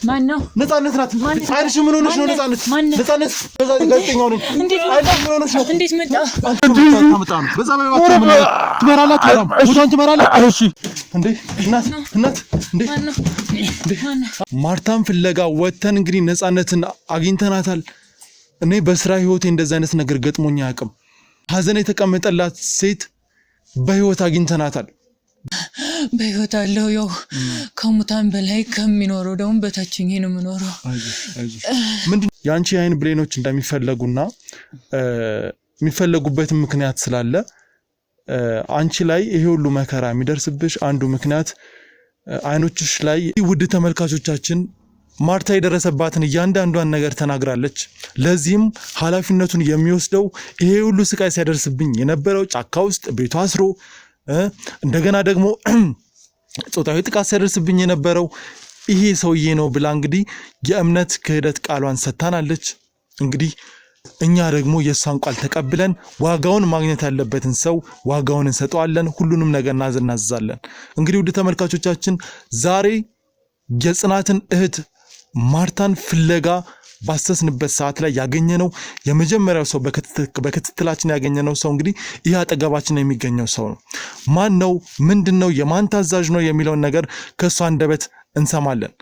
ማን ነው? ነፃነት ናት። አይንሽ ምን ሆነሽ ነው? ነፃነት ጋዜጠኛው ነኝ። አይንሽ ምን ሆነሽ ነው? እንዴት መጣ? ታመጣ ነው። በዛ በባክህ ምን ትመራላት? ቦታውን ትመራላት? እሺ እንዴ እናት እንዴ ማርታን ፍለጋ ወተን እንግዲህ ነፃነትን አግኝተናታል። እኔ በስራ ህይወቴ እንደዛ አይነት ነገር ገጥሞኝ አያውቅም። ሀዘን የተቀመጠላት ሴት በህይወት አግኝተናታል። በህይወት አለው ያው ከሙታን በላይ ከሚኖረው ደግሞ በታችኝ ነው የምኖረው። ምንድነው ያንቺ አይን ብሌኖች እንደሚፈለጉና የሚፈለጉበት ምክንያት ስላለ አንቺ ላይ ይሄ ሁሉ መከራ የሚደርስብሽ አንዱ ምክንያት አይኖችሽ ላይ ውድ ተመልካቾቻችን ማርታ የደረሰባትን እያንዳንዷን ነገር ተናግራለች። ለዚህም ኃላፊነቱን የሚወስደው ይሄ ሁሉ ስቃይ ሲያደርስብኝ የነበረው ጫካ ውስጥ ቤቷ አስሮ እንደገና ደግሞ ጾታዊ ጥቃት ሲያደርስብኝ የነበረው ይሄ ሰውዬ ነው ብላ እንግዲህ የእምነት ክህደት ቃሏን ሰጥታናለች። እንግዲህ እኛ ደግሞ የሷን ቃል ተቀብለን ዋጋውን ማግኘት ያለበትን ሰው ዋጋውን እንሰጠዋለን። ሁሉንም ነገር እናዘናዛለን። እንግዲህ ውድ ተመልካቾቻችን ዛሬ የጽናትን እህት ማርታን ፍለጋ ባሰስንበት ሰዓት ላይ ያገኘነው የመጀመሪያው ሰው በክትትላችን ያገኘነው ሰው እንግዲህ ይህ አጠገባችን የሚገኘው ሰው ነው። ማን ነው? ምንድነው? የማን ታዛዥ ነው የሚለውን ነገር ከሷ አንደበት እንሰማለን።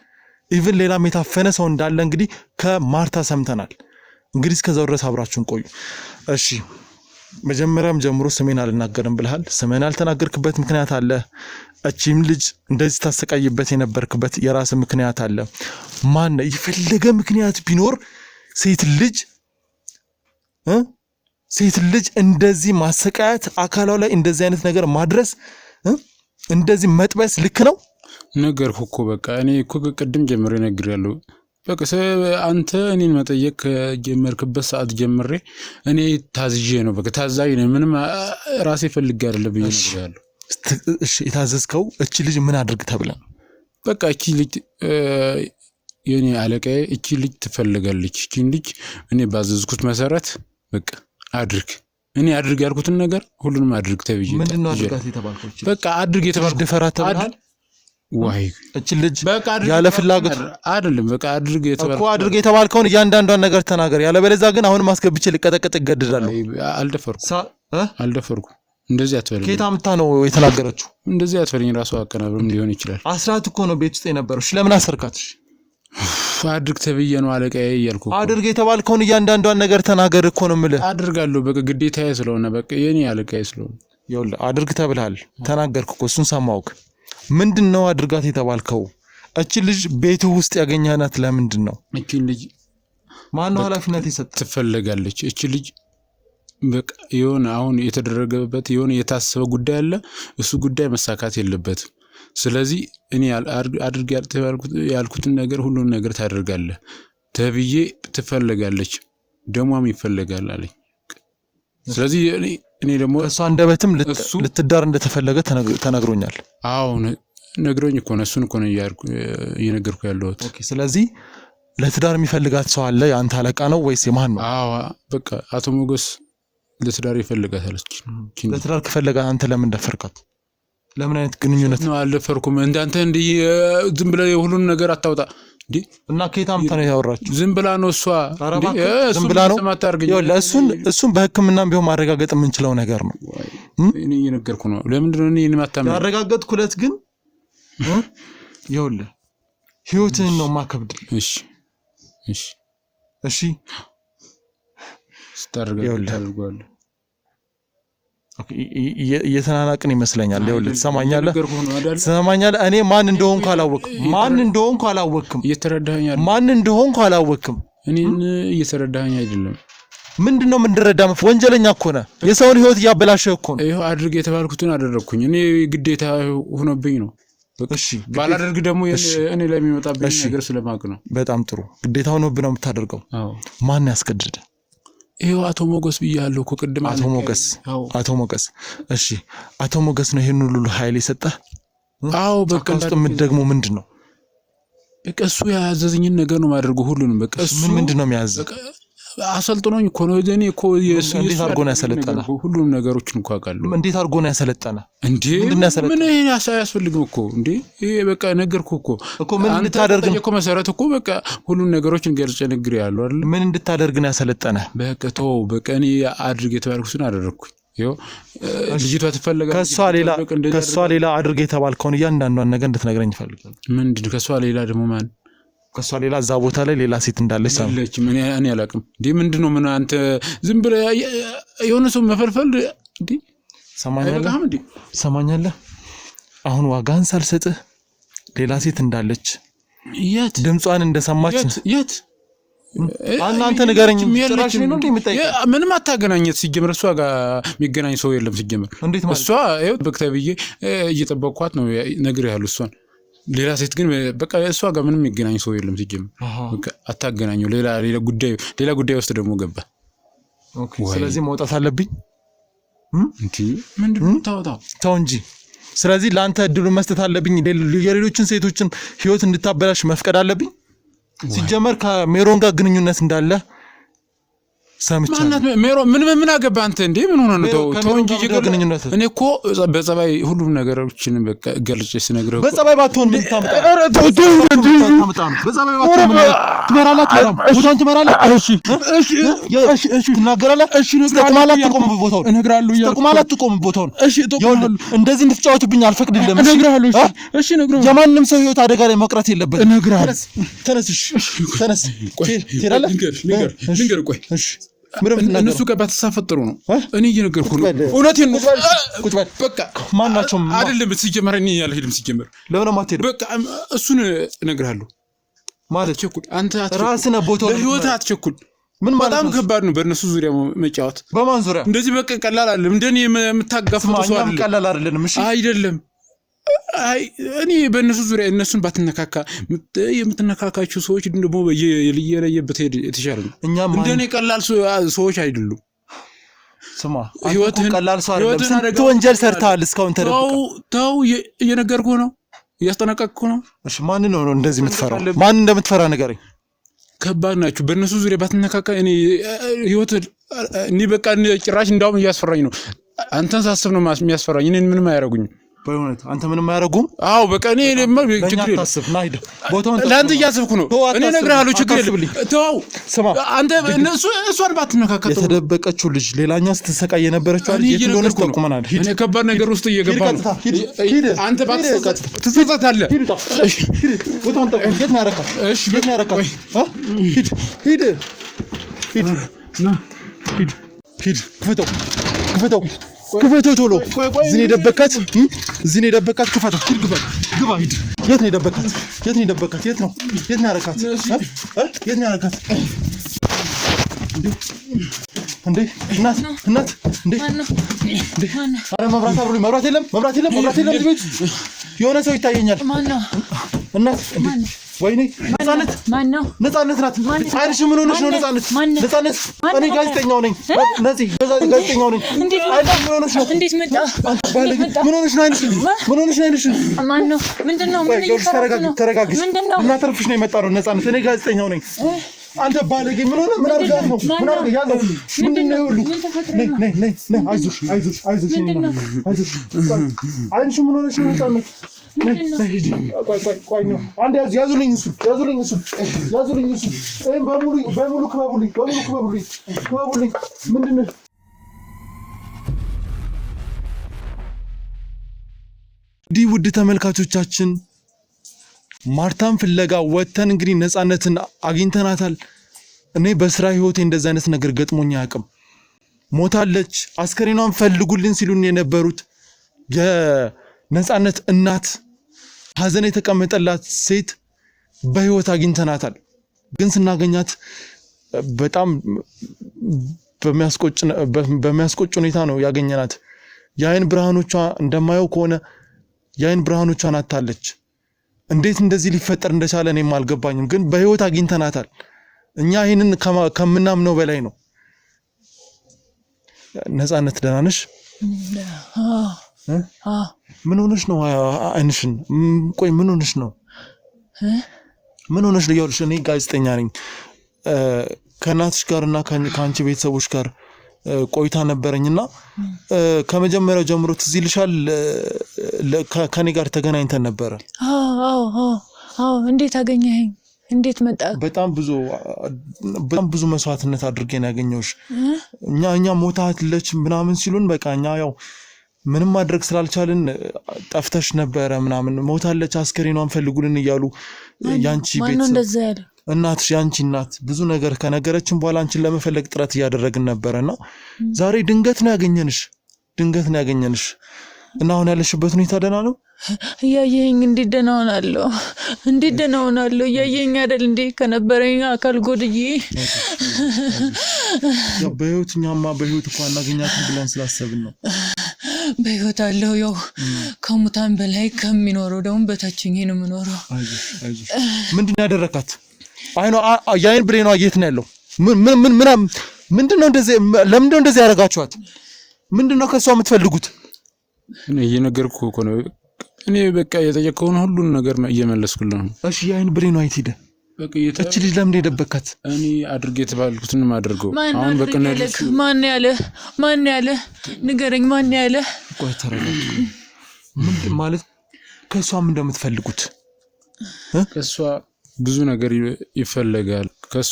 ኢቭን ሌላም የታፈነ ሰው እንዳለ እንግዲህ ከማርታ ሰምተናል። እንግዲህ እስከዛው ድረስ አብራችሁን ቆዩ። እሺ መጀመሪያም ጀምሮ ስሜን አልናገርም ብለሃል። ስሜን ያልተናገርክበት ምክንያት አለ። እቺም ልጅ እንደዚህ ታሰቃይበት የነበርክበት የራስ ምክንያት አለ። ማን ነው? የፈለገ ምክንያት ቢኖር ሴት ልጅ እንደዚህ ማሰቃየት፣ አካሏ ላይ እንደዚህ አይነት ነገር ማድረስ፣ እንደዚህ መጥበስ ልክ ነው? ነገርኩ እኮ በቃ እኔ እኮ ቅድም ጀምሬ ነግሬያለሁ። በቃ አንተ እኔን መጠየቅ ከጀመርክበት ሰዓት ጀምሬ እኔ ታዝዤ ነው። በቃ ታዛዥ ነኝ። ምንም ራሴ ፈልጌ አይደለም ብዬ ነግሬያለሁ። እሺ የታዘዝከው እቺ ልጅ ምን አድርግ ተብለ? በቃ እቺ ልጅ የኔ አለቃዬ እቺ ልጅ ትፈልጋለች። እቺ ልጅ እኔ ባዘዝኩት መሰረት በቃ አድርግ። እኔ አድርግ ያልኩትን ነገር ሁሉንም አድርግ ተብዬ። ምንድነው አድርጋት የተባልከው? በቃ አድርግ የተባልኩት ደፈራት ተብለሃል? ዋይ እቺ ልጅ ያለ ፍላጎት አይደለም። በቃ አድርግ የተባልከውን እያንዳንዷን ነገር ተናገር። ያለበለዚያ ግን አሁን ማስገብቼ ልቀጠቅጥ እገድዳለሁ። አልደፈርኩ እንደዚህ አትበለኝ። ከየት አምጣ ነው የተናገረችው? እንደዚህ አትበለኝ። ራሱ አቀናብርም ሊሆን ይችላል። አስራት እኮ ነው ቤት ውስጥ የነበረው። እሺ ለምን አሰርካትሽ? አድርግ ተብዬ ነው አለቃዬ እያልኩ። አድርግ የተባልከውን እያንዳንዷን ነገር ተናገር እኮ ነው የምልህ። አድርጋለሁ በቃ ግዴታዬ ስለሆነ በቃ የኔ አለቃዬ ስለሆነ። ይኸውልህ አድርግ ተብለሃል። ተናገርክ እኮ እሱን ሰማሁህ። ምንድነው አድርጋት የተባልከው? እቺ ልጅ ቤት ውስጥ ያገኛናት ለምንድን ነው? እቺ ልጅ ማን ነው ኃላፊነት የሰጠ? ትፈልጋለች እቺ ልጅ በቃ የሆነ አሁን የተደረገበት የሆነ የታሰበ ጉዳይ አለ። እሱ ጉዳይ መሳካት የለበትም። ስለዚህ እኔ አድርግ ያልኩትን ነገር ሁሉን ነገር ታደርጋለህ ተብዬ ትፈልጋለች፣ ደሟም ይፈልጋል አለኝ። ስለዚህ እኔ ደግሞ እሷ አንደበትም ልትዳር እንደተፈለገ ተነግሮኛል። አዎ ነግሮኝ እኮ ነው። እሱን እኮ ነው እየነገርኩ ያለሁት። ኦኬ ስለዚህ ለትዳር የሚፈልጋት ሰው አለ። ያንተ አለቃ ነው ወይስ የማን ነው? አዎ በቃ አቶ ሞገስ ለትዳር ይፈልጋታል። ለትዳር ከፈለጋት አንተ ለምን ደፈርካት? ለምን አይነት ግንኙነት ነው? አልደፈርኩም። እንዳንተ እንዲህ ዝም ብለህ የሁሉን ነገር አታውጣ እንዴ። እና ከየት አምጥታ ነው ያወራችሁ? ዝም ብላ ነው እሷ ዝም ብላ ነው። እሱን በሕክምናም ቢሆን ማረጋገጥ የምንችለው ነገር ነው። እኔ እየነገርኩ ነው። ለምንድን ነው እኔ ማታመን? ያረጋገጥኩለት ግን ይኸውልህ ህይወትህን ነው ማከብድ። እሺ ስታረጋግጥ እየተናናቅን ይመስለኛል። ይኸውልህ ትሰማኛለህ? እኔ ማን እንደሆንኩ አላወቅም። እየተረዳኸኝ? ማን እንደሆንኩ አላወቅም። እኔን እየተረዳኸኝ አይደለም። ምንድነው የምንረዳ? ወንጀለኛ እኮ ነህ። የሰውን ህይወት እያበላሸህ እኮ ነው። ይኸው አድርግ የተባልኩትን አደረግኩኝ። እኔ ግዴታ ሆኖብኝ ነው። እሺ ባላደርግ ደግሞ እኔ ላይ የሚመጣብኝ ነገር ስለማቅ ነው። በጣም ጥሩ። ግዴታ ሆኖብህ ነው የምታደርገው። ማን ያስገድደ? ይሄው አቶ ሞገስ ብያለሁ እኮ ቅድም። አቶ ሞገስ እሺ አቶ ሞገስ ነው ይሄን ሁሉ ኃይል የሰጠህ? አዎ በቃ ደግሞ ምንድነው? በቃ እሱ ያዘዘኝን ነገር ነው ማድረግ ሁሉንም። በቃ እሱ ምንድነው የሚያዘው? አሰልጥኖኝ እኮ ነው እኔ እኮ እንዴት አድርጎ ነው ያሰለጠነ ሁሉም ነገሮችን እንኳን አውቃለሁ እንዴት አድርጎ ነው ያሰለጠነ እንዴ ምን ይሄን ያስፈልግም እኮ እንዴ ይሄ በቃ ነገርኩ እኮ ምን እንድታደርግ ነው እኮ መሰረት እኮ በቃ ሁሉም ነገሮችን ገልጬ ነግሬ ያለው አይደል ምን እንድታደርግ ነው ያሰለጠነ በቃ ተው በቃ እኔ አድርጌ የተባልኩትን አደረኩኝ ይኸው ልጅቷ ተፈለገ ከሷ ሌላ አድርጌ የተባልከውን እያንዳንዷን ነገር እንድትነግረኝ ይፈልጋል ምንድነው ከሷ ሌላ ደግሞ ማን ከሷ ሌላ እዛ ቦታ ላይ ሌላ ሴት እንዳለች ሳለች እኔ አላውቅም እንዴ ምንድነው ምን አንተ ዝም ብለህ የሆነ ሰው መፈልፈል እንዴ ሰማኛለህ አሁን ዋጋን ሳልሰጥህ ሌላ ሴት እንዳለች የት ድምጿን እንደሰማች የት አንተ ንገረኝ ጭራሽ ነው እንዴ የምጠይቀው ምንም አታገናኘት ሲጀምር እሷ ጋር የሚገናኝ ሰው የለም ሲጀምር እሷ ይኸው በክተብዬ እየጠበቅኳት ነው ነግሬሃለሁ እሷን ሌላ ሴት ግን በቃ እሷ ጋር ምንም የሚገናኝ ሰው የለም ሲጀምር በቃ አታገናኘው ሌላ ጉዳይ ውስጥ ደግሞ ገባ ኦኬ ስለዚህ መውጣት አለብኝ እንዴ ምንድነው ታው እንጂ ስለዚህ ላንተ እድሉን መስጠት አለብኝ የሌሎችን ሴቶችን ህይወት እንድታበላሽ መፍቀድ አለብኝ ሲጀመር ከሜሮን ጋር ግንኙነት እንዳለ ሰምቻለሁ ማናት ምን አገባ አንተ እንዴ ምን ሆነ ነው ተው እንጂ ግንኙነት እኔ እኮ በጸባይ ሁሉም ነገሮችን በቃ ገልጬ ስነግረው በጸባይ ባትሆን ምን ታመጣ በጸባይ ባትሆን ትመራላት ቦታውን ትመራላት እሺ ትናገራለህ እሺ ተቆማላት ተቆም ቦታውን እነግራለሁ ተቆማላት ተቆም ቦታውን እሺ ተቆማለሁ እንደዚህ እንድትጫወትብኝ አልፈቅድልህም እነግራለሁ እሺ እነግራለሁ የማንንም ሰው ህይወት አደጋ ላይ መቅረት የለበትም እነግራለሁ ተነስ ትሄዳለህ ልንገር ቆይ እሺ እነሱ ጋር ባተሳፈጥሩ ነው እኔ እየነገርኩ ነው እውነቴን ነው ቁጭ በል በቃ ማናቸው አይደለም ሲጀመር እኔ ያልሄድም ሲጀመር ለምን ማትሄድ በቃ እሱን እነግርሃለሁ ማለት አትቸኩል አንተ ራስህ ነህ ቦታው ለህይወት አትቸኩል ምን ማለት በጣም ከባድ ነው በእነሱ ዙሪያ መጫወት በማን ዙሪያ እንደዚህ በቃ ቀላል አይደለም እንደኔ የምታጋፍጡ ሰው አይደለም ቀላል አይደለም እሺ አይደለም አይ እኔ በእነሱ ዙሪያ እነሱን ባትነካካ የምትነካካቸው ሰዎች ደግሞ የለየበት የተሻለ ነው እንደኔ ቀላል ሰዎች አይደሉም ስማ ህይወትህን ቀላል ሰው አይደለም ስንት ወንጀል ሰርተሃል እስካሁን ተው እየነገርኩህ ነው እያስጠነቀቅኩህ ነው እሺ ማን ነው እንደዚህ የምትፈራው ማን እንደምትፈራ ንገረኝ ከባድ ናችሁ በእነሱ ዙሪያ ባትነካካ እኔ ህይወት እኔ በቃ ጭራሽ እንዳውም እያስፈራኝ ነው አንተን ሳስብ ነው የሚያስፈራኝ እኔን ምንም አያረጉኝም በእውነት አንተ ምንም አያረጉም አው በቃ እኔ ችግር የለም ቦታውን ለአንተ እያሰብኩ ነው እኔ እነግርሃለሁ ችግር የለም ተው ስማ አንተ እሷን ባትነካከተው የተደበቀችው ልጅ ሌላኛው ስትሰቃይ የነበረችው ልጅ የት እንደሆነች ተቆመናል እኔ ከባድ ነገር ውስጥ እየገባ ነው አንተ ባትሰጣታለህ እሺ ቦታውን ተቆም የት ነው ያረካው እሺ የት ነው ያረካው ሂድ ክፈተው ቶሎ እዚህ ነው የደበቃት ክፈተው ግባ ሂድ የት ነው የደበቃት የት ነው ያረካት የት ነው ያረካት እንዴ እናት እንዴ አረ መብራት የለም ቤት የሆነ ሰው ይታየኛል እናት ወይኔ ነፃነት ናት አይርሽ ምን ሆነሽ ነው ነፃነት እኔ ጋዜጠኛው ነኝ ጋዜጠኛው ነኝ አይደል ምን ሆነሽ ነው እንዴት መጣ ምን ሆነሽ ነው አይንሽ ማን ነው ምንድነው ምን እየሰራችሁ ተረጋጊ እናተርፍሽ ነው የመጣ ነው ነፃነት እኔ ጋዜጠኛው ነኝ አንተ ባለጌ ምን ሆነ ምን አርጋት ነው ያለው ምንድነው ሁሉ ነይ አይዞሽ አይንሽ ምን ሆነሽ ነው ነፃነት ቆይ ነው አንድ ያዙልኝ እሱ በሙሉ ክበቡልኝ ምንድነው ውድ ተመልካቾቻችን ማርታን ፍለጋ ወተን እንግዲህ ነፃነትን አግኝተናታል እኔ በስራ ህይወቴ እንደዛ አይነት ነገር ገጥሞኝ አያውቅም ሞታለች አስከሬኗን ፈልጉልን ሲሉን የነበሩት የነፃነት እናት ሀዘን የተቀመጠላት ሴት በህይወት አግኝተናታል ግን ስናገኛት በጣም በሚያስቆጭ ሁኔታ ነው ያገኘናት የአይን ብርሃኖቿ እንደማየው ከሆነ የአይን ብርሃኖቿን አጣለች እንዴት እንደዚህ ሊፈጠር እንደቻለ እኔም አልገባኝም ግን በህይወት አግኝተናታል እኛ ይሄንን ከምናምነው በላይ ነው ነፃነት ደህና ነሽ ምን ሆነሽ ነው አይንሽን ቆይ ምን ሆነሽ ነው ይኸውልሽ እኔ ጋዜጠኛ ነኝ ከናትሽ ጋርና ካንቺ ቤተሰቦች ጋር ቆይታ ነበረኝና ከመጀመሪያው ጀምሮ ትዝ ይልሻል ከኔ ጋር ተገናኝተን ነበር? አዎ እንዴት አገኘኸኝ? እንዴት መጣ? በጣም ብዙ መስዋዕትነት አድርጌን ያገኘውሽ። እኛ ሞታለች ምናምን ሲሉን በቃ እኛ ያው ምንም ማድረግ ስላልቻልን ጠፍተሽ ነበረ ምናምን ሞታለች አስከሬኗን ፈልጉልን እያሉ ያንቺ ቤተሰብ እንደዛ ያለ እናትሽ ያንቺ እናት ብዙ ነገር ከነገረችን በኋላ አንቺን ለመፈለግ ጥረት ያደረግን ነበርና ዛሬ ድንገት ነው ያገኘንሽ እና አሁን ያለሽበት ሁኔታ ደህና ነው? ያየኝ እንዴት ደህና ሆናለሁ? ያየኝ አይደል እንዴ ከነበረኝ አካል ጎድዬ ያው በህይወትኛማ በህይወት እንኳን እናገኛትን ብለን ስላሰብን ነው። በህይወት አለው ያው ከሙታን በላይ ከሚኖረው ደግሞ በታችኝ ነው የምኖረው። አይዞሽ ምንድነው ያደረካት? የአይን ብሌኗ የት ነው ያለው? ምንድነው እንደዚህ ለምንድነው እንደዚህ ያደረጋችኋት? ምንድነው ከሷ የምትፈልጉት? እኔ እየነገርኩህ እኮ ነው። እኔ በቃ የጠየቀውን ሁሉን ነገር እየመለስኩልህ ነው። እሺ የአይን ብሌኗ የት ሄደ? በቃ እቺ ልጅ ለምን ደበካት? እኔ አድርጌ የተባልኩትን ማድረገው አሁን በቃ ማን ያለ ንገረኝ። ማን ያለ? ቆይ ተረጋጋ። ምን ማለት ከሷ ምን እንደምትፈልጉት? ከሷ ብዙ ነገር ይፈልጋል። ከሷ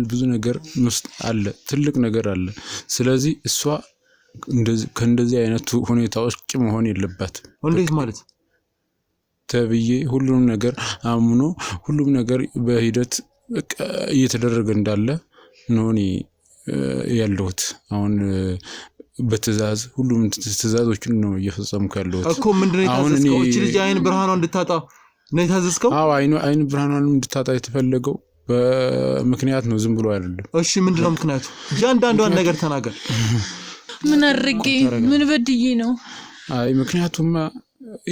ብዙ ነገር ውስጥ አለ፣ ትልቅ ነገር አለ። ስለዚህ እሷ ከእንደዚህ አይነቱ ሁኔታዎች መሆን የለባትም። እንዴት ማለት ተብዬ ሁሉም ነገር አምኖ ሁሉም ነገር በሂደት እየተደረገ እንዳለ ነው እኔ ያለሁት። አሁን በትዕዛዝ ሁሉም ትዕዛዞችን ነው እየፈጸምኩ ያለሁት እኮ። ምንድነው የታዘዝከው? እቺ ልጅ አይን ብርሃኗን እንድታጣ ነው የታዘዝከው? አዎ አይን ብርሃኗን እንድታጣ የተፈለገው በምክንያት ነው፣ ዝም ብሎ አይደለም። እሺ ምንድነው ምክንያቱ? እያንዳንዷን ነገር ተናገር። ምን አድርጌ ምን በድዬ ነው? ምክንያቱም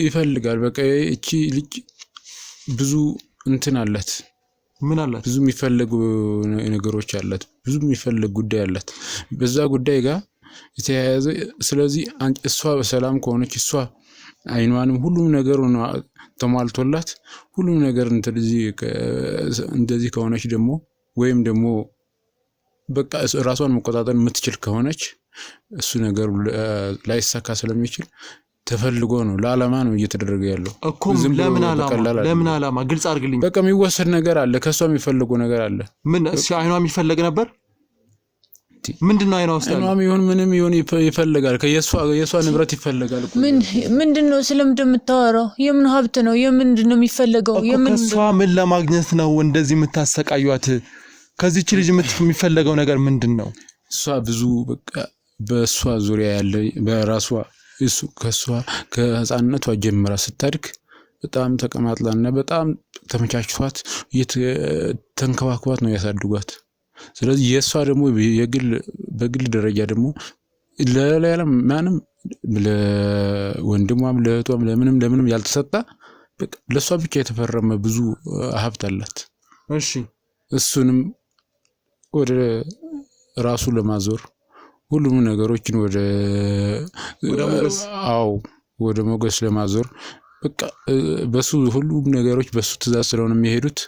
ይፈልጋል። በቃ እቺ ልጅ ብዙ እንትን አላት። ምን አላት? ብዙ የሚፈልጉ ነገሮች አላት። ብዙ የሚፈልግ ጉዳይ አላት በዛ ጉዳይ ጋር የተያያዘ። ስለዚህ እሷ በሰላም ከሆነች እሷ አይኗንም ሁሉም ነገር ተሟልቶላት ሁሉም ነገር እንደዚህ ከሆነች ደግሞ ወይም ደግሞ በቃ ራሷን መቆጣጠር የምትችል ከሆነች እሱ ነገር ላይሳካ ስለሚችል ተፈልጎ ነው፣ ለዓላማ ነው እየተደረገ ያለው እኮ። ለምን ዓላማ ግልጽ አድርግልኝ። በቃ የሚወሰድ ነገር አለ፣ ከሷ የሚፈልጉ ነገር አለ። ምን እሺ አይኗ የሚፈልግ ነበር? ምንድነው አይኗ ውስጥ አይኗ ምንም ይሁን ይፈልጋል። የሷ ንብረት ይፈልጋል። ምንድነው ስለምትምታወራው? የምን ሀብት ነው? የምንድነው የሚፈልገው? ከሷ ምን ለማግኘት ነው እንደዚህ የምታሰቃዩት? ከዚህች ልጅ የሚፈልገው ነገር ምንድነው? እሷ ብዙ በቃ በሷ ዙሪያ ያለ በራሷ ከሷ ከህፃንነቷ ጀምራ ስታድግ በጣም ተቀማጥላና በጣም ተመቻችቷት ተንከባክባት ነው ያሳድጓት። ስለዚህ የሷ ደግሞ በግል ደረጃ ደግሞ ለሌላ ማንም ለወንድሟም ለእህቷም ለምንም ያልተሰጣ በቃ ለሷ ብቻ የተፈረመ ብዙ ሀብት አላት። እሺ እሱንም ወደ ራሱ ለማዞር ሁሉም ነገሮችን ወደ ሞገስ ለማዞር በቃ በሱ ሁሉም ነገሮች በሱ ትዕዛዝ ስለሆነ የሚሄዱት።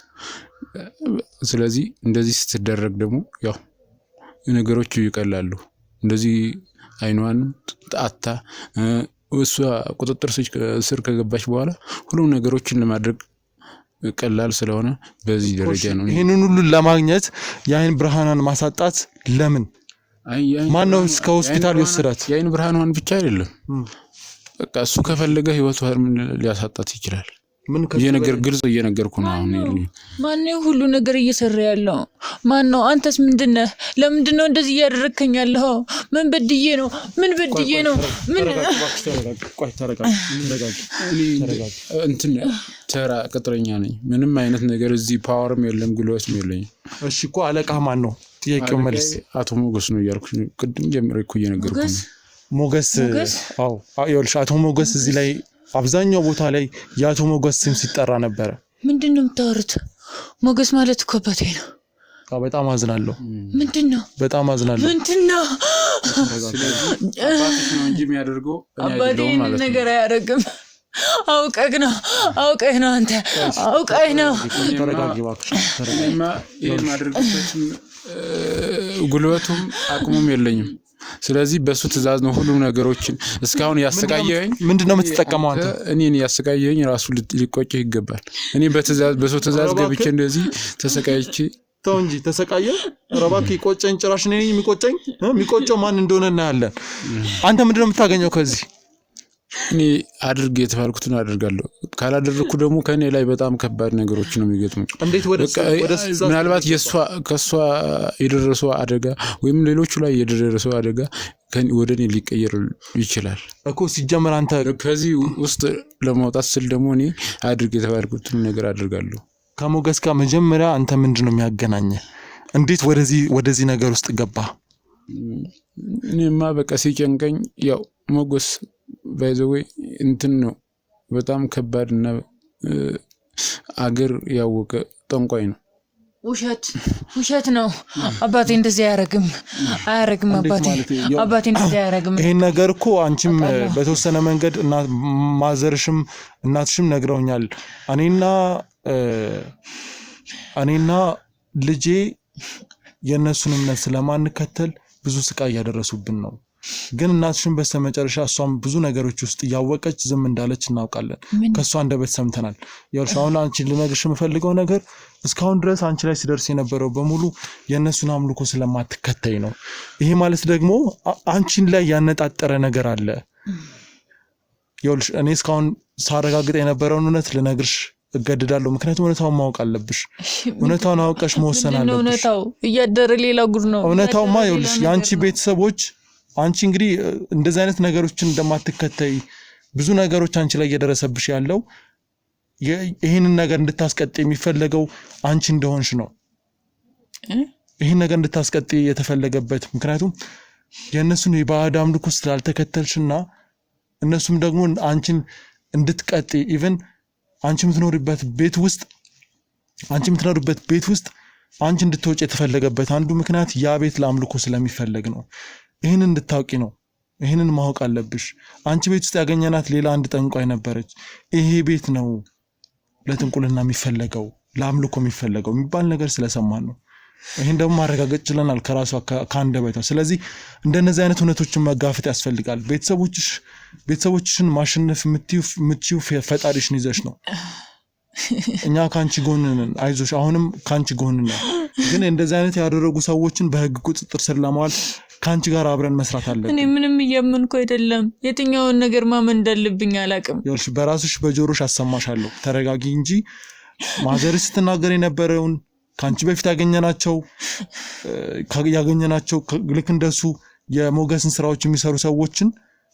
ስለዚህ እንደዚህ ስትደረግ ደግሞ ያው ነገሮች ይቀላሉ። እንደዚህ አይኗን ጣጣ እሷ ቁጥጥር ስር ከገባች በኋላ ሁሉም ነገሮችን ለማድረግ ቀላል ስለሆነ በዚህ ደረጃ ነው። ይሄንን ሁሉ ለማግኘት የአይን ብርሃኗን ማሳጣት ለምን? ማነው እስከ ሆስፒታል ይወስዳት? የአይን ብርሃኗን ብቻ አይደለም በቃ እሱ ከፈለገ ህይወቷን ሊያሳጣት ይችላል። የነገር ግልጽ እየነገርኩ ነው። አሁን ማነው ሁሉ ነገር እየሰራ ያለው? ማነው? አንተስ ምንድነህ? ለምንድነው እንደዚህ እያደረከኝ ያለው? ምን በድዬ ነው? ምን ቆይ ተረጋጋ። እንትን ተራ ቅጥረኛ ነኝ። ምንም አይነት ነገር እዚህ ፓወርም የለም ጉልበትም የለኝም። እሺ እኮ አለቃ ማን ነው? ጥያቄው መልስ አቶ ሞገስ ነው እያልኩ ቅድም ጀምሬ እኮ እየነገርኩ ነው። ሞገስ አዎ ይኸውልሽ አቶ ሞገስ እዚህ ላይ አብዛኛው ቦታ ላይ የአቶ ሞገስ ስም ሲጠራ ነበር። ምንድነው የምታወሩት? ሞገስ ማለት እኮ አባቴ ነው። በጣም አዝናለሁ። ምንድነው? በጣም አዝናለሁ። ምንድነው? አባቴ ነው እንጂ የሚያደርገው አባቴ ነገር አያደርግም። አውቀህ ነው አንተ አውቀህ ነው። ተረጋጊ እባክሽ ተረጋጊ። ይሄ ማድረግበትም ጉልበቱም አቅሙም የለኝም። ስለዚህ በሱ ትእዛዝ ነው ሁሉም ነገሮችን እስካሁን ያሰቃየኝ። ምንድነው የምትጠቀመው አንተ? እኔን ያሰቃየኝ ራሱ ሊቆጭ ይገባል። እኔ በሱ ትእዛዝ ገብቼ እንደዚህ ተሰቃይቼ ተው እንጂ ተሰቃየ። ረባክ ይቆጨኝ ጭራሽ ነኝ የሚቆጨው ማን እንደሆነ እናያለን። አንተ ምንድነው የምታገኘው ከዚህ? እኔ አድርግ የተባልኩትን አደርጋለሁ። ካላደረኩ ደግሞ ከኔ ላይ በጣም ከባድ ነገሮች ነው የሚገጥሙ። እንዴት ወደ ምናልባት ከሷ የደረሰው አደጋ ወይም ሌሎቹ ላይ የደረሰው አደጋ ወደ እኔ ሊቀየር ይችላል እኮ። ሲጀመር አንተ ከዚህ ውስጥ ለማውጣት ስል ደግሞ እኔ አድርግ የተባልኩትን ነገር አደርጋለሁ። ከሞገስ ጋር መጀመሪያ አንተ ምንድነው የሚያገናኘህ? እንዴት ወደዚህ ነገር ውስጥ ገባ? እኔማ በቃ ሲጨንቀኝ ያው ሞገስ ባይዘዌ እንትን ነው በጣም ከባድና አገር ያወቀ ጠንቋይ ነው። ውሸት ነው። አባቴ እንደዚህ አያረግም አባቴ እንደዚህ አያረግም። ይሄን ነገር እኮ አንቺም በተወሰነ መንገድ ማዘርሽም እናትሽም ነግረውኛል። እኔና ልጄ የነሱን እምነት ስለማንከተል ብዙ ስቃይ ያደረሱብን ነው። ግን እናትሽን በስተመጨረሻ እሷም ብዙ ነገሮች ውስጥ ያወቀች ዝም እንዳለች እናውቃለን። ከሷ አንደበት ሰምተናል። ያልሽ አሁን አንቺ ልነግርሽ የምፈልገው ነገር እስካሁን ድረስ አንቺ ላይ ሲደርስ የነበረው በሙሉ የነሱን አምልኮ ስለማትከተይ ነው። ይሄ ማለት ደግሞ አንቺን ላይ ያነጣጠረ ነገር አለ። ያልሽ እኔ እስካሁን ሳረጋግጥ የነበረውን እውነት ልነግርሽ እገደዳለሁ። ምክንያቱም እውነታውን ማወቅ አለብሽ። እውነታውን አውቀሽ መወሰን አለብሽ። እውነታው እያደረ ሌላ ጉድ ነው። እውነታውማ ያልሽ የአንቺ ቤተሰቦች አንቺ እንግዲህ እንደዚህ አይነት ነገሮችን እንደማትከተይ ብዙ ነገሮች አንቺ ላይ እየደረሰብሽ ያለው ይሄንን ነገር እንድታስቀጥ የሚፈልገው አንቺ እንደሆንሽ ነው። ይሄን ነገር እንድታስቀጥ የተፈለገበት ምክንያቱም የነሱን የባዕድ አምልኮ ስላልተከተልሽና እነሱም ደግሞ አንቺን እንድትቀጥ ኢቭን አንቺ የምትኖርበት ቤት ውስጥ አንቺ እንድትወጪ የተፈለገበት አንዱ ምክንያት ያ ቤት ለአምልኮ ስለሚፈለግ ነው። ይሄንን እንድታውቂ ነው። ይሄንን ማወቅ አለብሽ። አንቺ ቤት ውስጥ ያገኘናት ሌላ አንድ ጠንቋይ ነበረች። ይሄ ቤት ነው ለጥንቁልና የሚፈለገው ለአምልኮ የሚፈለገው የሚባል ነገር ስለሰማን ነው። ይሄን ደግሞ ማረጋገጥ ችለናል ከራሷ ከአንደበቷ። ስለዚህ እንደነዚህ አይነት እውነቶችን መጋፈጥ ያስፈልጋል። ቤተሰቦችሽን ማሸነፍ የምትችይው ፈጣሪሽን ይዘሽ ነው። እኛ ካንቺ ጎን ነን፣ አይዞሽ፣ አሁንም ካንቺ ጎን ነን። ግን እንደዚህ አይነት ያደረጉ ሰዎችን በህግ ቁጥጥር ስር ለማዋል ካንቺ ጋር አብረን መስራት አለብን። እኔ ምንም እያመንኩ አይደለም። የትኛውን ነገር ማመን እንዳለብኝ አላውቅም። ይኸውልሽ በራስሽ በጆሮሽ አሰማሻለሁ። ተረጋጊ እንጂ ማዘርሽ ስትናገር የነበረውን ካንቺ በፊት ያገኘናቸው ልክ እንደሱ የሞገስን ስራዎች የሚሰሩ ሰዎችን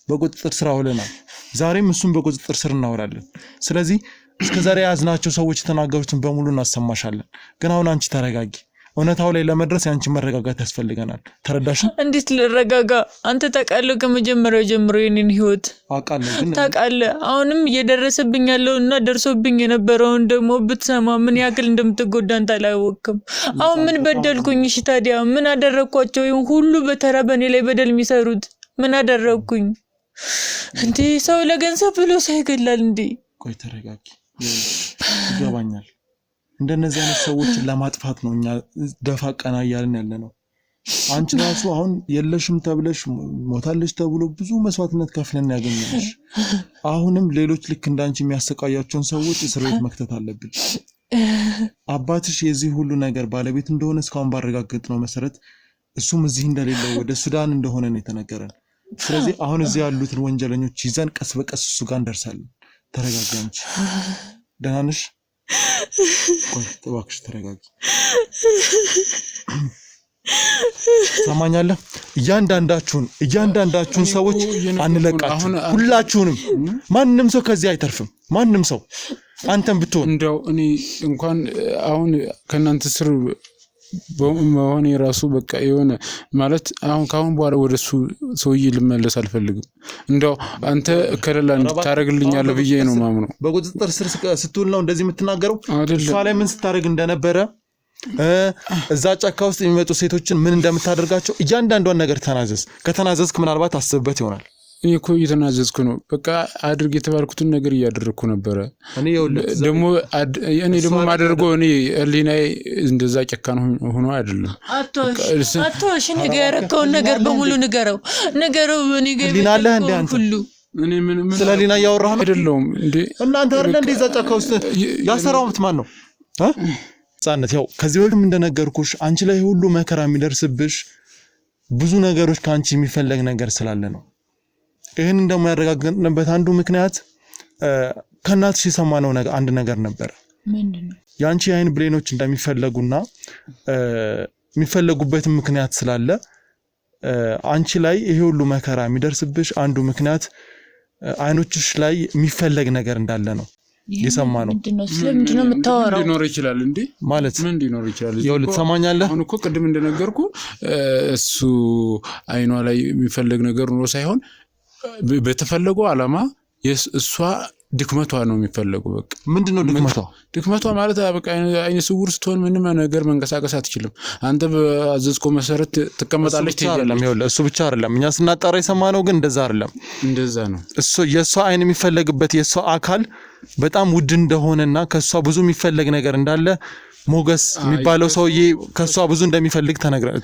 በቁጥጥር ስር አውለናል። ዛሬም እሱን በቁጥጥር ስር እናወራለን። ስለዚህ እስከዛሬ ያዝናቸው ሰዎች የተናገሩትን በሙሉ እናሰማሻለን። ግን አሁን አንቺ ተረጋጊ። እውነታው ላይ ለመድረስ ያንቺ መረጋጋት ያስፈልገናል። ተረዳሽ? እንዴት ልረጋጋ? አንተ ታውቃለህ ከመጀመሪያው ጀምሮ የኔን ህይወት አውቃለሁ። ግን ታውቃለህ አሁንም እየደረሰብኝ ያለውና ደርሶብኝ የነበረውን ደግሞ ብትሰማ ምን ያክል እንደምትጎዳ አንተ አላወቅም። አሁን ምን በደልኩኝ? እሺ ታዲያ ምን አደረኳቸው? ይሁን ሁሉ በተራ በኔ ላይ በደል የሚሰሩት ምን አደረኩኝ እንዴ? ሰው ለገንዘብ ብሎ ሳይገላል እንዴ? ቆይ ተረጋጊ። ይገባኛል። እንደነዚህ አይነት ሰዎችን ለማጥፋት ነው እኛ ደፋ ቀና እያልን ያለነው። አንቺ ራሱ አሁን የለሽም ተብለሽ ሞታለሽ ተብሎ ብዙ መስዋዕትነት ከፍለን ያገኘሽ። አሁንም ሌሎች ልክ እንዳንቺ የሚያሰቃያቸውን ሰዎች እስር ቤት መክተት አለብን። አባትሽ የዚህ ሁሉ ነገር ባለቤት እንደሆነ እስካሁን ባረጋገጥ ነው መሰረት እሱም እዚህ እንደሌለ ወደ ሱዳን እንደሆነ ነው የተነገረን። ስለዚህ አሁን እዚህ ያሉትን ወንጀለኞች ይዘን ቀስ በቀስ እሱ ጋር እንደርሳለን። ተረጋጊ አንቺ። ደህና ነሽ? ቆይ እባክሽ ተረጋጊ። ሰማኛለህ? እያንዳንዳችሁን ሰዎች አንለቃችሁ፣ ሁላችሁንም። ማንም ሰው ከዚህ አይተርፍም። ማንም ሰው አንተም ብትሆን እንደው እኔ እንኳን አሁን ከናንተ ስር በመሆን የራሱ በቃ የሆነ ማለት አሁን ካሁን በኋላ ወደሱ ሰውዬ ልመለስ አልፈልግም። እንደው አንተ ከለላ እንድታረግልኛለህ ብዬ ነው ማምነው። በቁጥጥር ስር ስትውል ነው እንደዚህ የምትናገረው? እሷ ላይ ምን ስታረግ እንደነበረ እዛ ጫካ ውስጥ የሚመጡ ሴቶችን ምን እንደምታደርጋቸው እያንዳንዷን ነገር ተናዘዝ። ከተናዘዝክ ምናልባት አስብበት ይሆናል። እኔ እኮ እየተናዘዝኩ ነው። በቃ አድርግ የተባልኩትን ነገር እያደረግኩ ነበረ። እኔ ደግሞ ማደርገው እኔ ህሊናዬ እንደዛ ጨካን ሆኖ አይደለም። አቶሽ ንገረከውን ነገር በሙሉ ንገረው። እኔ ህሊና አለህ እንደ አንተ ሁሉ እኔ ምን ስለ ህሊና እያወራህ ነው አይደለም እንዴ? እናንተ አይደል እንደ እዛ ጫካ ውስጥ ያሰራውት ማን ነው? ህፃነት ያው ከዚህ በፊትም እንደነገርኩሽ አንቺ ላይ ሁሉ መከራ የሚደርስብሽ ብዙ ነገሮች ካንቺ የሚፈልግ ነገር ስላለ ነው። ይሄን ደግሞ ያረጋግጥንበት አንዱ ምክንያት ከናትሽ የሰማነው ነገር አንድ ነገር ነበር። ምንድነው? ያንቺ አይን ብሌኖች እንደሚፈልጉና የሚፈልጉበት ምክንያት ስላለ አንቺ ላይ ይሄ ሁሉ መከራ የሚደርስብሽ አንዱ ምክንያት አይኖችሽ ላይ የሚፈልግ ነገር እንዳለ ነው የሰማነው። ስለምንድነው የምታወራው? ሊኖር ይችላል እንዴ ማለት ምን ሊኖር ይችላል? ይኸው ልትሰማኛለህ። አሁን እኮ ቅድም እንደነገርኩ እሱ አይኗ ላይ የሚፈልግ ነገር ኖሮ ሳይሆን በተፈለገው ዓላማ እሷ ድክመቷ ነው የሚፈልገው። በቃ ምንድነው ድክመቷ ማለት በቃ አይነ ስውር ስትሆን ምንም ነገር መንቀሳቀስ አትችልም። አንተ በአዘዝከው መሰረት ትቀመጣለች ትይዛለች። ይኸውልህ እሱ ብቻ አይደለም እኛ ስናጣራ የሰማነው ግን እንደዛ አይደለም። እንደዛ ነው። እሱ የሷ አይን የሚፈልግበት የሷ አካል በጣም ውድ እንደሆነና ከሷ ብዙ የሚፈልግ ነገር እንዳለ ሞገስ የሚባለው ሰውዬ ከሷ ብዙ እንደሚፈልግ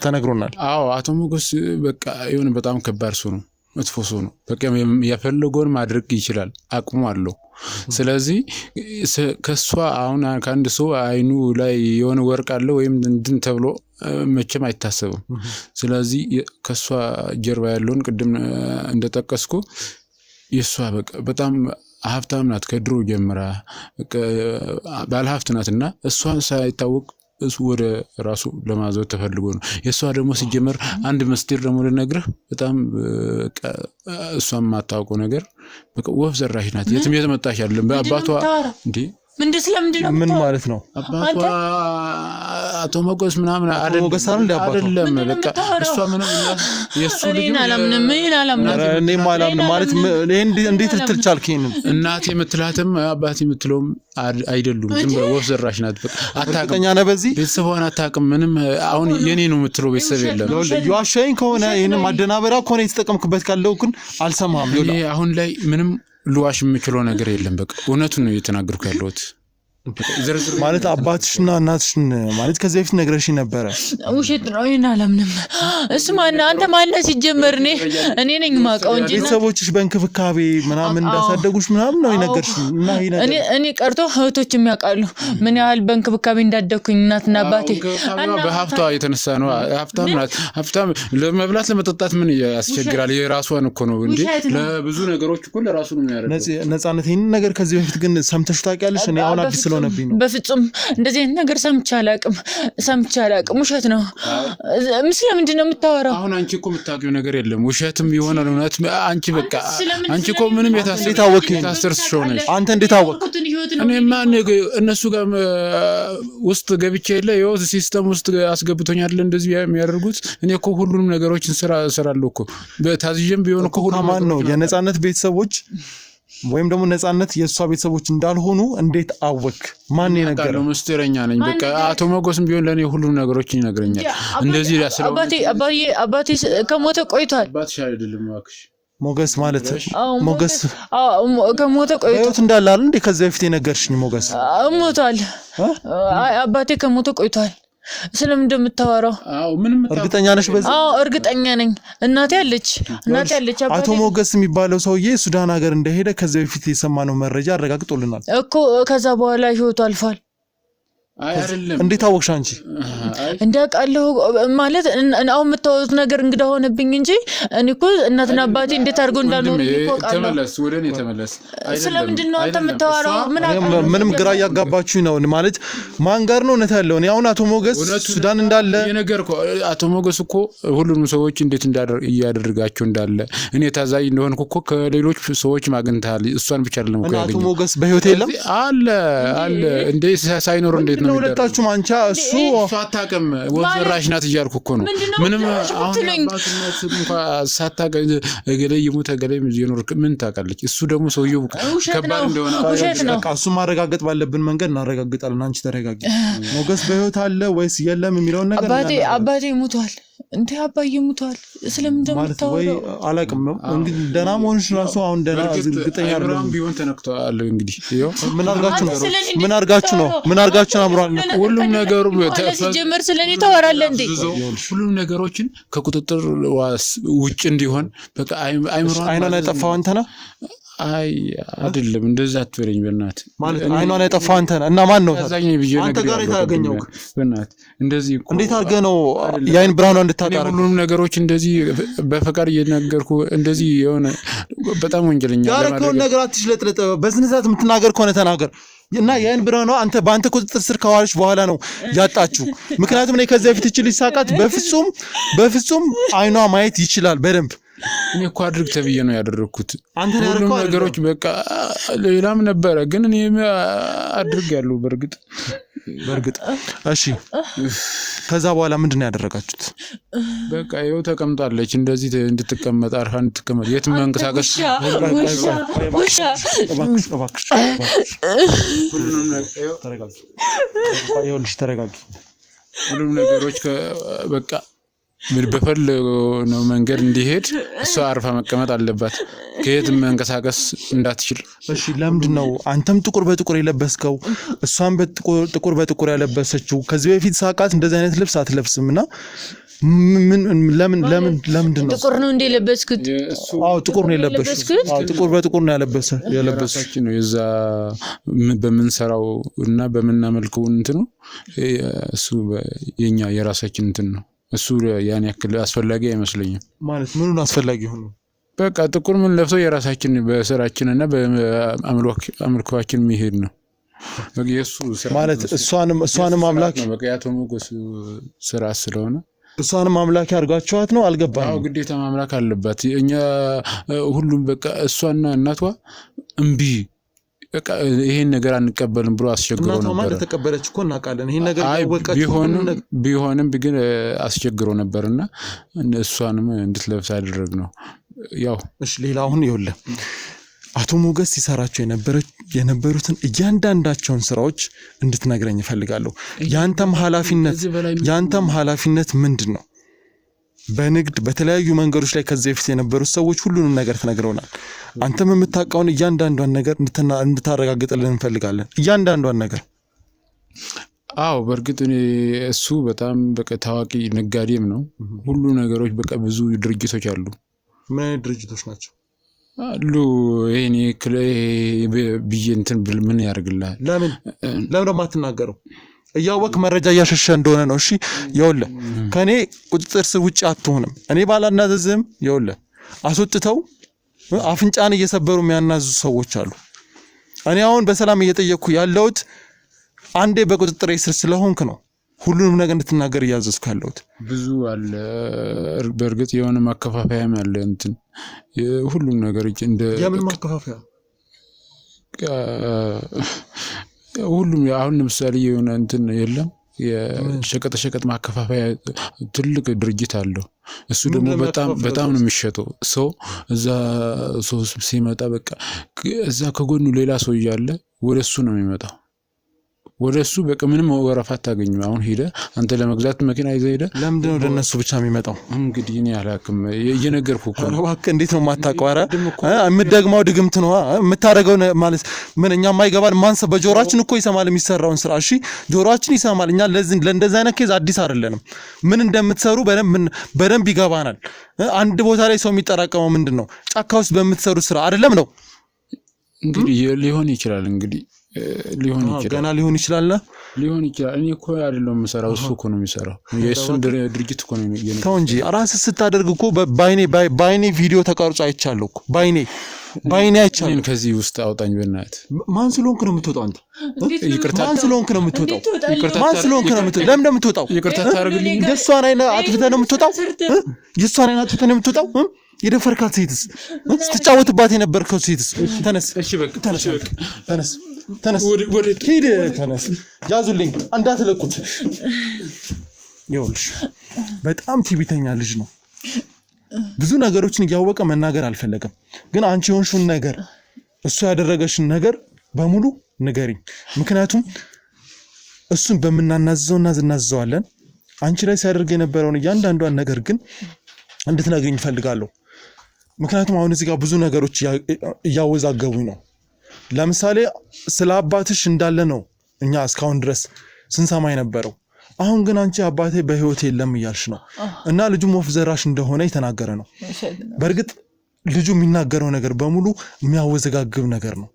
ተነግሮናል። አዎ አቶ ሞገስ በቃ የሆነ በጣም ከባድ ሰው ነው። መጥፎ ሰው ነው። በቃ ያፈለገውን ማድረግ ይችላል፣ አቅሙ አለው። ስለዚህ ከሷ አሁን ከአንድ ሰው አይኑ ላይ የሆነ ወርቅ አለ ወይም እንትን ተብሎ መቼም አይታሰብም። ስለዚህ ከሷ ጀርባ ያለውን ቅድም እንደጠቀስኩ የሷ በቃ በጣም ሀብታም ናት። ከድሮ ጀምራ በቃ ባለ ሀብት ናትና እሷን ሳይታወቅ እሱ ወደ ራሱ ለማዘው ተፈልጎ ነው። የሷ ደግሞ ሲጀመር አንድ መስጢር ደግሞ ልነግርህ በጣም እሷም ማታውቀው ነገር በቃ ወፍ ዘራሽ ናት። የትም የተመጣሽ አይደለም። በአባቷ እንዴ ስለምንድነው ምን ማለት ነው? አባቷ አቶ ሞገስ ምናምን አይደለም። በቃ እሷ ምንም የሱ ልጅ አላምንም ማለት እንዴት ልትል ቻልክ? እናቴ የምትላትም አባቴ የምትለውም አይደሉም። ዝም ብለው ወፍ ዘራሽ ናት። በቃ አታውቅም። ቤተሰቧን አታውቅም። ምንም አሁን የኔ ነው የምትለው ቤተሰብ የለም። የዋሻኝ ከሆነ ይሄን ማደናበሪያ ከሆነ የተጠቀምክበት ካለው ግን አልሰማም። አሁን ላይ ምንም ልዋሽ የምችለው ነገር የለም። በቃ እውነቱን ነው እየተናገርኩ ያለሁት። ማለት አባትሽና እናትሽን ማለት ከዚህ በፊት ነግረሽኝ ነበረ። ውሸት ነው። ይሄን አላምንም። እሱ አንተ ማነህ ሲጀመር? እኔ ነኝ የማውቀው እንጂ ቤተሰቦችሽ በእንክብካቤ ምናምን እንዳሳደጉሽ ምናምን ነው የነገርሽኝ። እና እኔ ቀርቶ እህቶች የሚያውቃሉ ምን ያህል በእንክብካቤ እንዳደግኩኝ እናትና አባቴ። በሀብቷ የተነሳ ነው። ሀብታም ናት። ሀብታም ለመብላት ለመጠጣት ምን ያስቸግራል? የራሷን እኮ ነው እንዴ ለብዙ ነገሮች እኮ ለራሱ ነው የሚያደርገው። ነፃነት ይሄን ነገር ከዚህ በፊት ግን ሰምተሽ ታውቂያለሽ? እኔ አሁን አዲስ በፍጹም እንደዚህ አይነት ነገር ሰምቼ አላውቅም። ውሸት ነው። ስለምንድን ነው የምታወራው? አሁን አንቺ እኮ የምታውቂው ነገር የለም። ውሸትም ይሆናል እውነት። አንቺ በቃ አንቺ እኮ ምንም የታሰርሽ ሰው ነሽ። አንተ እንዴት አወቅ? እኔማ እነሱ ጋር ውስጥ ገብቼ የለ የው ሲስተም ውስጥ አስገብቶኛል እንደዚህ የሚያደርጉት። እኔ እኮ ሁሉንም ነገሮችን እሰራለሁ እኮ በታዝዤም ቢሆን እኮ ሁሉ ማን ነው የነፃነት ቤተሰቦች ወይም ደግሞ ነፃነት የሷ ቤተሰቦች እንዳልሆኑ እንዴት አወቅ? ማን የነገረው? ምስጢረኛ ነኝ። በቃ አቶ ሞገስም ቢሆን ለኔ ሁሉ ነገሮችን ይነግረኛል። እንደዚህ ያስለው አባቴ ከሞተ ቆይቷል። አባትሽ አይደለም እባክሽ ሞገስ ማለት ሞገስ ከሞተ ቆይቷል እንዳለ አይደል እንዴ? ከዚህ በፊት የነገርሽኝ ሞገስ ሞቷል። አባቴ ከሞተ ቆይቷል። ስለምን እንደምታወራው? ምንም እርግጠኛ ነሽ በዚህ? እርግጠኛ ነኝ። እናቴ አለች። አቶ ሞገስ የሚባለው ሰውዬ ሱዳን ሀገር እንደሄደ ከዚህ በፊት የሰማነው መረጃ አረጋግጦልናል እኮ። ከዛ በኋላ ህይወቱ አልፏል። አይደለም እንዴት አወቅሽ አንቺ? እንዳውቃለሁ ማለት አሁን የምታወሩት ነገር እንግዳ ሆነብኝ እንጂ እኔ እኮ እናትና አባቴ እንዴት አድርገው እንዳልኖሩ ተመለስ፣ ወደ እኔ ተመለስ። ስለምንድን ነው አንተ የምታወራው? ምንም ግራ እያጋባችሁ ነው ማለት ማን ጋር ነው እውነት ያለው? እኔ አሁን አቶ ሞገስ ሱዳን እንዳለ የነገርኩህ። አቶ ሞገስ እኮ ሁሉንም ሰዎች እንዴት እያደረጋቸው እንዳለ እኔ ታዛዥ እንደሆንኩ እኮ ከሌሎች ሰዎች ማግኝተሃል። እሷን ብቻ አይደለም እኮ ያገኘው። አቶ ሞገስ በህይወት የለም አለ እንዴ ሳይኖር እንዴት ነው ሁለታችሁም? አንቺ እሱ አታውቅም። ወፍ ዘራሽ ናት እያልኩ እኮ ነው። ምንም አሁን አባትነት እንኳን ሳታውቅ እገሌ ይሙት እገሌ ይኖር ምን ታውቃለች? እሱ ደግሞ ሰውየው ከባድ እንደሆነ በቃ እሱ ማረጋገጥ ባለብን መንገድ እናረጋግጣለን። አንቺ ተረጋጊ። ሞገስ በህይወት አለ ወይስ የለም የሚለውን ነገር አባቴ ሞቷል። እንዴ አባዬ ሙቷል ስለምን ማለት ወይ እንደምታወራው አላቅም እንግዲህ ደህና መሆንሽ ራሱ አሁን ደህና እርግጠኛ አይደለም አይምሮም ቢሆን ተነክቷል እንግዲህ ይኸው ምን አርጋችሁ ነው አንተ ስለኔ ምን አርጋችሁ ነው ምን አርጋችሁ ነው አምሯል ሁሉም ነገሩ ሲጀመር ስለኔ ታወራለህ እንዴ ሁሉም ነገሮችን ከቁጥጥር ውጭ እንዲሆን በቃ አይምሮን አይኗን ያጠፋው አንተ ነህ አይ አይደለም እንደዛ አትበለኝ በእናት ማለት አይኗን ያጠፋው አንተ ነህ እና ማን ነው ታዛኝ ቢጄ አንተ ጋር የታገኘው በእናት እንደዚህ እንዴት አድርገህ ነው የአይን ብርሃኗ እንድታጣራ ሁሉም ነገሮች እንደዚህ በፈቃድ እየተናገርኩ እንደዚህ የሆነ በጣም ወንጀለኛ ያረከውን ነገር አትሽለጥለጥ በስነ ስርዓት የምትናገር ከሆነ ተናገር እና የአይን ብርሃኗ አንተ በአንተ ቁጥጥር ስር ከዋለች በኋላ ነው ያጣችሁ ምክንያቱም እኔ ከዚህ በፊት እቺ ልጅ ሳቃት በፍጹም አይኗ ማየት ይችላል በደንብ እኔ እኮ አድርግ ተብዬ ነው ያደረኩት አንተ ሁሉም ነገሮች በቃ ሌላም ነበረ ግን እኔ አድርግ ያለው በርግጥ እሺ ከዛ በኋላ ምንድነው ያደረጋችሁት በቃ ይኸው ተቀምጣለች እንደዚህ እንድትቀመጥ አርፋ እንድትቀመጥ የትም መንቀሳቀስ ሁሉም ነገሮች በቃ ምን በፈለገው መንገድ እንዲሄድ እሷ አርፋ መቀመጥ አለባት ከየትም መንቀሳቀስ እንዳትችል እሺ ለምንድነው አንተም ጥቁር በጥቁር የለበስከው እሷም ጥቁር በጥቁር ያለበሰችው ከዚህ በፊት ሳቃት እንደዚህ አይነት ልብስ አትለብስምና ለምንድነው ጥቁር ነው እንደ ለበስኩት አዎ ጥቁር ነው የለበስኩት አዎ ጥቁር በጥቁር ነው ያለበሰችው ነው የዛ በመንሰራው እና በመናመልከው እንትኑ እሱ የኛ የራሳችን እንትን ነው እሱ ያን ያክል አስፈላጊ አይመስለኝም ማለት ምኑን አስፈላጊ ሆኖ በቃ ጥቁር ምን ለብሰው የራሳችን በስራችንና በአምልኮአችን የሚሄድ ነው በቃ የሱ ስራ ማለት እሷንም አምላክ ነው በቃ ያተሙ ጎስ ስራ ስለሆነ እሷንም አምላክ ያርጋቸዋት ነው አልገባም አው ግዴታ ማምላክ አለባት እኛ ሁሉም በቃ እሷና እናቷ እምቢ በቃ ይሄን ነገር አንቀበልም ብሎ አስቸግሮ ነበር እናቷ ማለት ተቀበለች እኮ እናቃለን ይሄን ነገር ወቀች ቢሆንም ግን አስቸግሮ ነበርና እሷንም እንድትለብስ አደረግ ነው ያው እሺ ሌላውን ይወለ አቶ ሞገስ ሲሰራቸው የነበሩትን እያንዳንዳቸውን ስራዎች እንድትነግረኝ እፈልጋለሁ ያንተም ኃላፊነት ምንድነው በንግድ በተለያዩ መንገዶች ላይ ከዚህ በፊት የነበሩት ሰዎች ሁሉንም ነገር ተነግረውናል አንተም የምታውቀውን እያንዳንዷን ነገር እንድታረጋግጥልን እንፈልጋለን እያንዳንዷን ነገር አው በርግጥ እሱ በጣም በቃ ታዋቂ ነጋዴም ነው ሁሉ ነገሮች በቃ ብዙ ድርጅቶች አሉ ምን ድርጅቶች ናቸው አሉ ይሄኔ ቢየንትን ምን ያርግልሃል ለምን ማትናገረው እያወቅ መረጃ ያሸሸ እንደሆነ ነው እሺ ይወለ ከኔ ቁጥጥር ስር ውጪ አትሆንም እኔ ባላናዘዝም ይወለ አስወጥተው አፍንጫን እየሰበሩ የሚያናዙ ሰዎች አሉ እኔ አሁን በሰላም እየጠየቅኩ ያለውት አንዴ በቁጥጥር ስር ስለሆንክ ነው ሁሉንም ነገር እንድትናገር ያዘዝኩ ያለውት ብዙ አለ በርግጥ የሆነ ማከፋፈያም አለ እንትን ሁሉም ነገር እንደ የምን ማከፋፈያ ሁሉም አሁን ለምሳሌ የሆነ እንትን የለም የሸቀጥ ማከፋፈያ ትልቅ ድርጅት አለው እሱ ደግሞ በጣም ነው የሚሸጠው ሰው እዛ ሰው ሲመጣ በቃ እዛ ከጎኑ ሌላ ሰው ያለ ወደሱ ነው የሚመጣው ወደሱ በቃ ምንም ወረፋ አታገኝም አሁን ሄደ አንተ ለመግዛት መኪና ይዘህ ሄደ ለምንድን ነው ወደነሱ ብቻ የሚመጣው እንግዲህ እኔ አላውቅም እየነገርኩ እኮ ነው እባክህ እንዴት ነው የማታውቀው ኧረ የምትደግመው ድግምት ነው የምታረገው ማለት ምን እኛ የማይገባን ማንሰ በጆሮአችን እኮ ይሰማል የሚሰራውን ስራ እሺ ጆሮአችን ይሰማል እኛ ለእንደዛ አይነት ኬዝ አዲስ አይደለንም ምን እንደምትሰሩ በደንብ ይገባናል አንድ ቦታ ላይ ሰው የሚጠራቀመው ምንድነው ጫካ ውስጥ በምትሰሩ ስራ አይደለም ነው እንግዲህ ሊሆን ይችላል እንግዲህ ሊሆን ይችላል ገና ሊሆን ይችላል እኔ እኮ አይደለም መሰራው እሱ እኮ ነው የሚሰራው የእሱን ድርጅት እኮ ነው ተው እንጂ ራስህ ስታደርግ እኮ ባይኔ ቪዲዮ ተቀርጾ አይቻለሁ እኮ ባይኔ አይቻለሁ ከዚህ ውስጥ አውጣኝ በእናትህ ማን ስለሆንክ ነው የምትወጣው አንተ ይቅርታ ማን ስለሆንክ ነው የምትወጣው ማን ስለሆንክ ነው የምትወጣው ለምን እንደምትወጣው ይቅርታ ታደርግልኝ የሷን አይና አጥፍተህ ነው የምትወጣው የሷን አይና አጥፍተህ ነው የምትወጣው የደፈርካት ሴትስ ስትጫወትባት የነበርከው ሴትስ ተነስ እሺ በቃ ተነስ ሂድ ተነስ ያዙልኝ እንዳትለቁት ይኸውልሽ በጣም ትዕቢተኛ ልጅ ነው ብዙ ነገሮችን እያወቀ መናገር አልፈለገም ግን አንቺ የሆንሽውን ነገር እሱ ያደረገሽን ነገር በሙሉ ንገሪኝ ምክንያቱም እሱን በመናናዘውና ዝናዘዋለን አንቺ ላይ ሲያደርግ የነበረውን እያንዳንዷን ነገር ግን እንድትነግሪኝ እፈልጋለሁ። ምክንያቱም አሁን እዚህ ጋር ብዙ ነገሮች እያወዛገቡኝ ነው። ለምሳሌ ስለ አባትሽ እንዳለ ነው እኛ እስካሁን ድረስ ስንሰማ የነበረው። አሁን ግን አንቺ አባቴ በህይወት የለም እያልሽ ነው እና ልጁ ወፍ ዘራሽ እንደሆነ የተናገረ ነው። በእርግጥ ልጁ የሚናገረው ነገር በሙሉ የሚያወዘጋግብ ነገር ነው።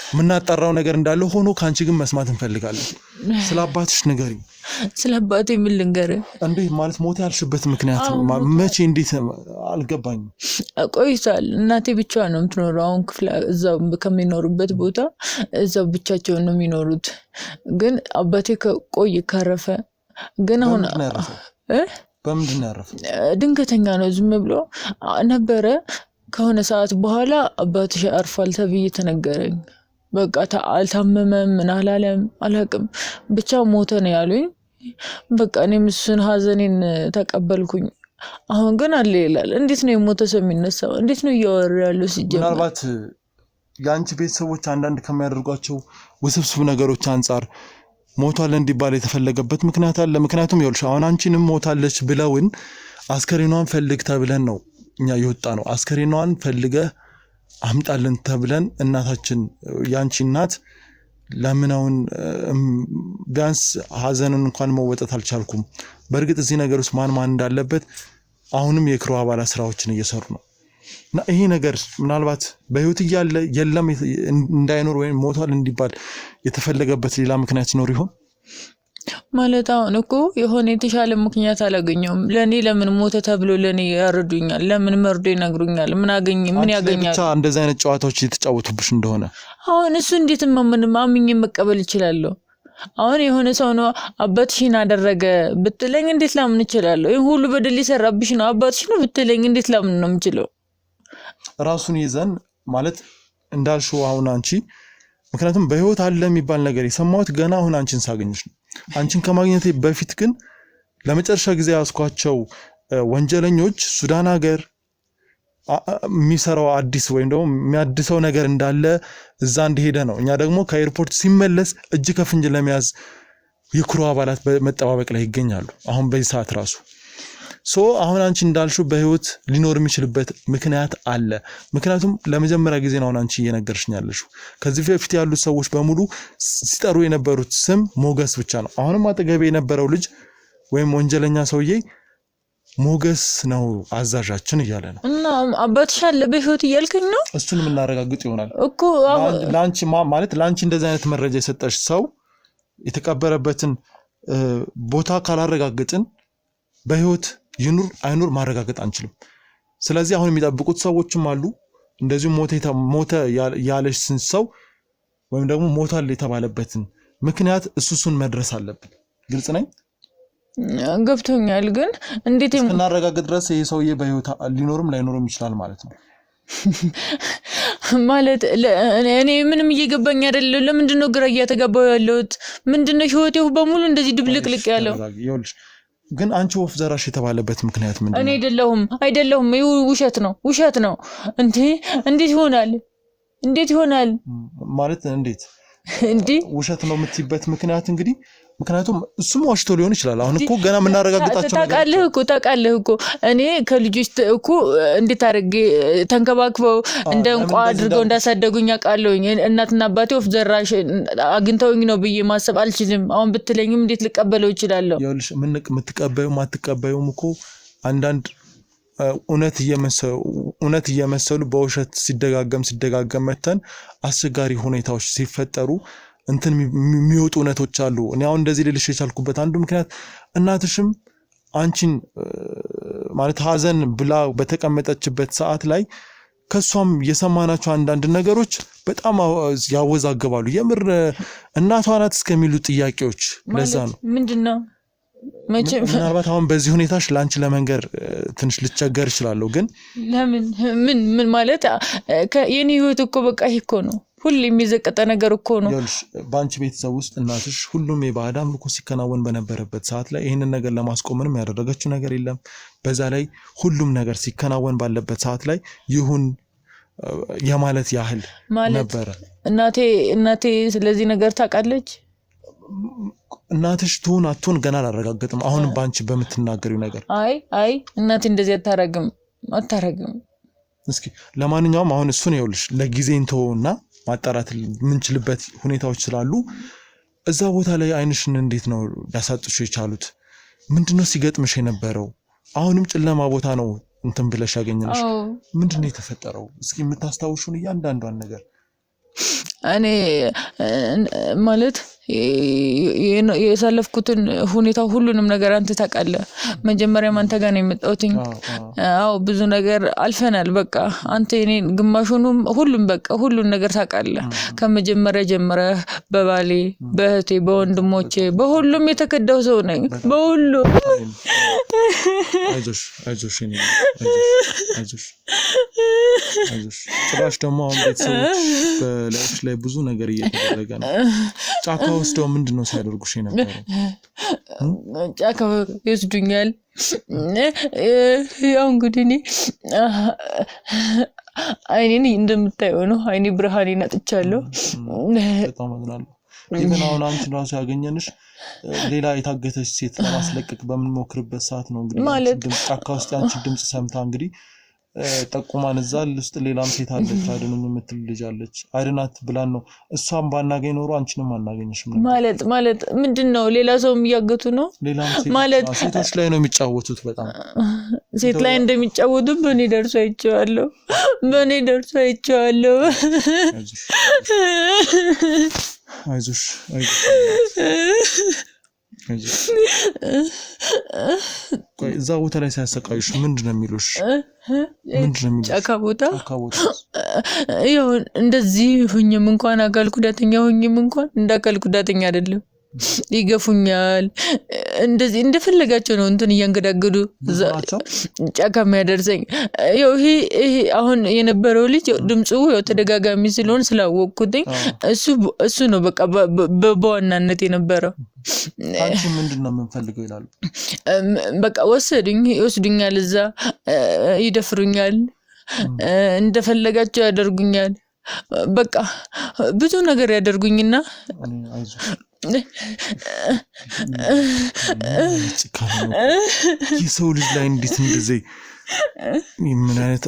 የምናጣራው ነገር እንዳለ ሆኖ ከአንቺ ግን መስማት እንፈልጋለን። ስለ አባትሽ ንገሪኝ። ስለ አባቴ ምን ልንገርህ? እንዴት ማለት ሞት ያልሽበት ምክንያት መቼ እንዴት አልገባኝም። ቆይቷል። እናቴ ብቻዋን ነው የምትኖረው። አሁን ክፍለ እዛው ከሚኖሩበት ቦታ እዛው ብቻቸውን ነው የሚኖሩት። ግን አባቴ ቆይ ካረፈ ግን አሁን በምንድን ነው ያረፈው? ድንገተኛ ነው፣ ዝም ብሎ ነበረ። ከሆነ ሰዓት በኋላ አባትሽ አርፏል ተብዬ ተነገረኝ። በቃ አልታመመም ምን አላለም አላቅም፣ ብቻ ሞተ ነው ያሉኝ። በቃ እኔም እሱን ሀዘኔን ተቀበልኩኝ። አሁን ግን አለ ይላል። እንዴት ነው የሞተ ሰው የሚነሳው? እንዴት ነው እያወሩ ያለው? ሲጀምር ምናልባት የአንቺ ቤተሰቦች አንዳንድ ከሚያደርጓቸው ውስብስብ ነገሮች አንጻር ሞቷል እንዲባል የተፈለገበት ምክንያት አለ። ምክንያቱም ይኸውልሽ አሁን አንቺንም ሞታለች ብለውን አስከሬኗን ፈልግ ተብለን ነው እኛ የወጣ ነው። አስከሬኗን ፈልገህ አምጣልን ተብለን እናታችን ያንቺ እናት ለምናውን ቢያንስ ሀዘንን እንኳን መወጣት አልቻልኩም። በእርግጥ እዚህ ነገር ውስጥ ማን እንዳለበት አሁንም የክሩ አባላት ስራዎችን እየሰሩ ነው እና ይሄ ነገር ምናልባት በህይወት እያለ የለም እንዳይኖር ወይም ሞቷል እንዲባል የተፈለገበት ሌላ ምክንያት ይኖር ይሆን? ማለት አሁን እኮ የሆነ የተሻለ ምክንያት አላገኘውም። ለኔ ለምን ሞተ ተብሎ ለኔ ያርዱኛል? ለምን መርዶ ይነግሩኛል? ምን ያገኛል? ብቻ እንደዚህ አይነት ጨዋታዎች እየተጫወቱብሽ እንደሆነ አሁን እሱ እንዴት ማምኜ መቀበል እችላለሁ? አሁን የሆነ ሰው ነው አባትሽን አደረገ ብትለኝ እንዴት ላምን እችላለሁ? ይሄ ሁሉ በደል ይሰራብሽ ነው አባትሽ ነው ብትለኝ እንዴት ላምን ነው የምችለው? ራሱን ይዘን ማለት እንዳልሽው አሁን አንቺ ምክንያቱም በህይወት አለ የሚባል ነገር የሰማሁት ገና አሁን አንቺን ሳገኝሽ ነው። አንቺን ከማግኘቴ በፊት ግን ለመጨረሻ ጊዜ ያስኳቸው ወንጀለኞች ሱዳን ሀገር የሚሰራው አዲስ ወይም ደግሞ የሚያድሰው ነገር እንዳለ እዛ እንደሄደ ነው። እኛ ደግሞ ከኤርፖርት ሲመለስ እጅ ከፍንጅ ለመያዝ የክሩ አባላት በመጠባበቅ ላይ ይገኛሉ አሁን በዚህ ሰዓት ራሱ። አሁን አንቺ እንዳልሽው በህይወት ሊኖር የሚችልበት ምክንያት አለ። ምክንያቱም ለመጀመሪያ ጊዜ ነው አንቺ እየነገርሽኝ ያለሽው። ከዚህ በፊት ያሉት ሰዎች በሙሉ ሲጠሩ የነበሩት ስም ሞገስ ብቻ ነው። አሁንም አጠገቤ የነበረው ልጅ ወይም ወንጀለኛ ሰውዬ ሞገስ ነው አዛዣችን እያለ ነው። እና አባትሽ አለ በህይወት እያልከኝ ነው? እሱን የምናረጋግጥ ይሆናል እኮ ላንቺ ማለት ላንቺ እንደዚህ አይነት መረጃ የሰጠሽ ሰው የተቀበረበትን ቦታ ካላረጋግጥን በህይወት ይኑር አይኑር ማረጋገጥ አንችልም። ስለዚህ አሁን የሚጠብቁት ሰዎችም አሉ። እንደዚሁ ሞተ ያለሽ ሰው ወይም ደግሞ ሞታል የተባለበትን ምክንያት እሱን መድረስ አለብን። ግልጽ ነኝ? ገብቶኛል። ግን እንዴት እናረጋግጥ ድረስ ይሄ ሰውዬ በህይወት ሊኖርም ላይኖርም ይችላል ማለት ነው። ማለት እኔ ምንም እየገባኝ አይደለም። ለምንድን ነው ግራ እያተጋባው ያለሁት? ምንድነው ህይወቴ በሙሉ እንደዚህ ድብልቅልቅ ያለው? ይኸውልሽ ግን አንቺ ወፍ ዘራሽ የተባለበት ምክንያት ምንድነው? እኔ አይደለሁም ውሸት ነው። እንዴት ይሆናል ማለት እንዴት ውሸት ነው የምትይበት ምክንያት እንግዲህ ምክንያቱም እሱም ዋሽቶ ሊሆን ይችላል። አሁን እኮ ገና የምናረጋግጣቸው ታውቃለህ እኮ እኔ ከልጆች እኮ እንዴት አድርጌ ተንከባክበው እንደ እንቋ አድርገው እንዳሳደጉኝ አውቃለሁኝ። እናትና አባቴ ወፍ ዘራሽ አግኝተውኝ ነው ብዬ ማሰብ አልችልም። አሁን ብትለኝም እንዴት ልቀበለው እችላለሁ? ይኸውልሽ የምትቀበዩም አትቀበዩም እኮ አንዳንድ እውነት እየመሰሉ በውሸት ሲደጋገም መተን አስቸጋሪ ሁኔታዎች ሲፈጠሩ እንትን የሚወጡ እውነቶች አሉ። እኔ አሁን እንደዚህ ልልሽ የቻልኩበት አንዱ ምክንያት እናትሽም አንቺን ማለት ሀዘን ብላ በተቀመጠችበት ሰዓት ላይ ከሷም የሰማናቸው አንዳንድ ነገሮች በጣም ያወዛግባሉ። የምር እናቷ ናት እስከሚሉ ጥያቄዎች ለዛ ነው ምንድነው ምናልባት አሁን በዚህ ሁኔታሽ ላንቺ ለመንገር ትንሽ ልቸገር ይችላል። ግን ለምን ምን ማለት የኔ ህይወት እኮ በቃ ይሄ ነው ሁሉ የሚዘቀጠ ነገር እኮ ነው። ይኸውልሽ በአንቺ ቤተሰብ ውስጥ እናትሽ ሁሉም የባዕድ አምልኮ ሲከናወን በነበረበት ሰዓት ላይ ይህንን ነገር ለማስቆም ምንም ያደረገችው ነገር የለም። በዛ ላይ ሁሉም ነገር ሲከናወን ባለበት ሰዓት ላይ ይሁን የማለት ያህል ነበረ። እናቴ ስለዚህ ነገር ታውቃለች እናትሽ ትሆን አትሆን ገና አላረጋገጥም። አሁንም ባንቺ በመትናገሪው ነገር አይ እናቴ እንደዚህ አታረግም። እስኪ ለማንኛውም አሁን እሱን ይኸውልሽ ለጊዜ እንተውና ማጣራት ምንችልበት ሁኔታዎች ስላሉ እዛ ቦታ ላይ አይንሽን እንዴት ነው ያሳጥሹ የቻሉት? ምንድነው ሲገጥምሽ የነበረው? አሁንም ጨለማ ቦታ ነው እንትን ብለሽ ያገኘንሽ። ምንድነው የተፈጠረው? እስኪ የምታስታውሹን እያንዳንዷን ነገር። እኔ ማለት የሳለፍኩትን ሁኔታ ሁሉንም ነገር አንተ ታውቃለህ። መጀመሪያ አንተ ጋር ነው የመጣሁትኝ። ብዙ ነገር አልፈናል። በቃ አንተ እኔን ግማሹንም ሁሉም በቃ ሁሉን ነገር ታውቃለህ። ከመጀመሪያ ጀምረህ በባሌ፣ በእህቴ፣ በወንድሞቼ በሁሉም የተከዳው ሰው ነኝ። በሁሉም አይዞሽ። ጭራሽ ደግሞ አሁን ቤተሰቦች በላይሽ ላይ ብዙ ነገር እየተደረገ ነው። ጫካ ውስጥ ደግሞ ምንድነው ሲያደርጉሽ የነበረው? ጫካ ይወስዱኛል። ያው እንግዲህ እኔ አይኔን እንደምታየው ነው። አይኔ ብርሃኔን አጥቻለሁ። በጣም አዝናለሁ። ይሄን አሁን አንቺ ራሱ ያገኘንሽ ሌላ የታገተች ሴት ለማስለቀቅ በምንሞክርበት ሰዓት ነው እንግዲህ ጫካ ውስጥ አንቺ ድምጽ ሰምታ እንግዲህ ጠቁማን እዛ ውስጥ ሌላም ሴት አለች አድነኝ የምትል ልጅ አለች አይደናት ብላን ነው። እሷም ባናገኝ ኖሮ አንቺንም አናገኝሽም ነበር። ማለት ምንድነው ሌላ ሰውም እያገቱ ነው ማለት ሴቶች ላይ ነው የሚጫወቱት። በጣም ሴት ላይ እንደሚጫወቱ በእኔ ደርሶ አይቼዋለሁ። አይዞሽ ቆይ እዛ ቦታ ላይ ሲያሰቃዩሽ ምንድነው የሚሉሽ? ጫካ ቦታ ይሁን እንደዚህ ሁኝም እንኳን አካል ጉዳተኛ ሁኝም እንኳን እንዳካል ጉዳተኛ አይደለም ይገፉኛል። እንደዚህ እንደፈለጋቸው ነው እንትን እያንገዳገዱ ጫካ የሚያደርሰኝ። ይሄ አሁን የነበረው ልጅ ድምጹ ተደጋጋሚ ስለሆነ ስላወቅኩትኝ እሱ ነው በቃ በዋናነት የነበረው። አንቺ ምንድነው የምንፈልገው ይላሉ። በቃ ይወስዱኛል፣ እዛ ይደፍሩኛል፣ እንደፈለጋቸው ያደርጉኛል። በቃ ብዙ ነገር ያደርጉኝና የሰው ልጅ ላይ እንዴት እንደዚህ ምን አይነት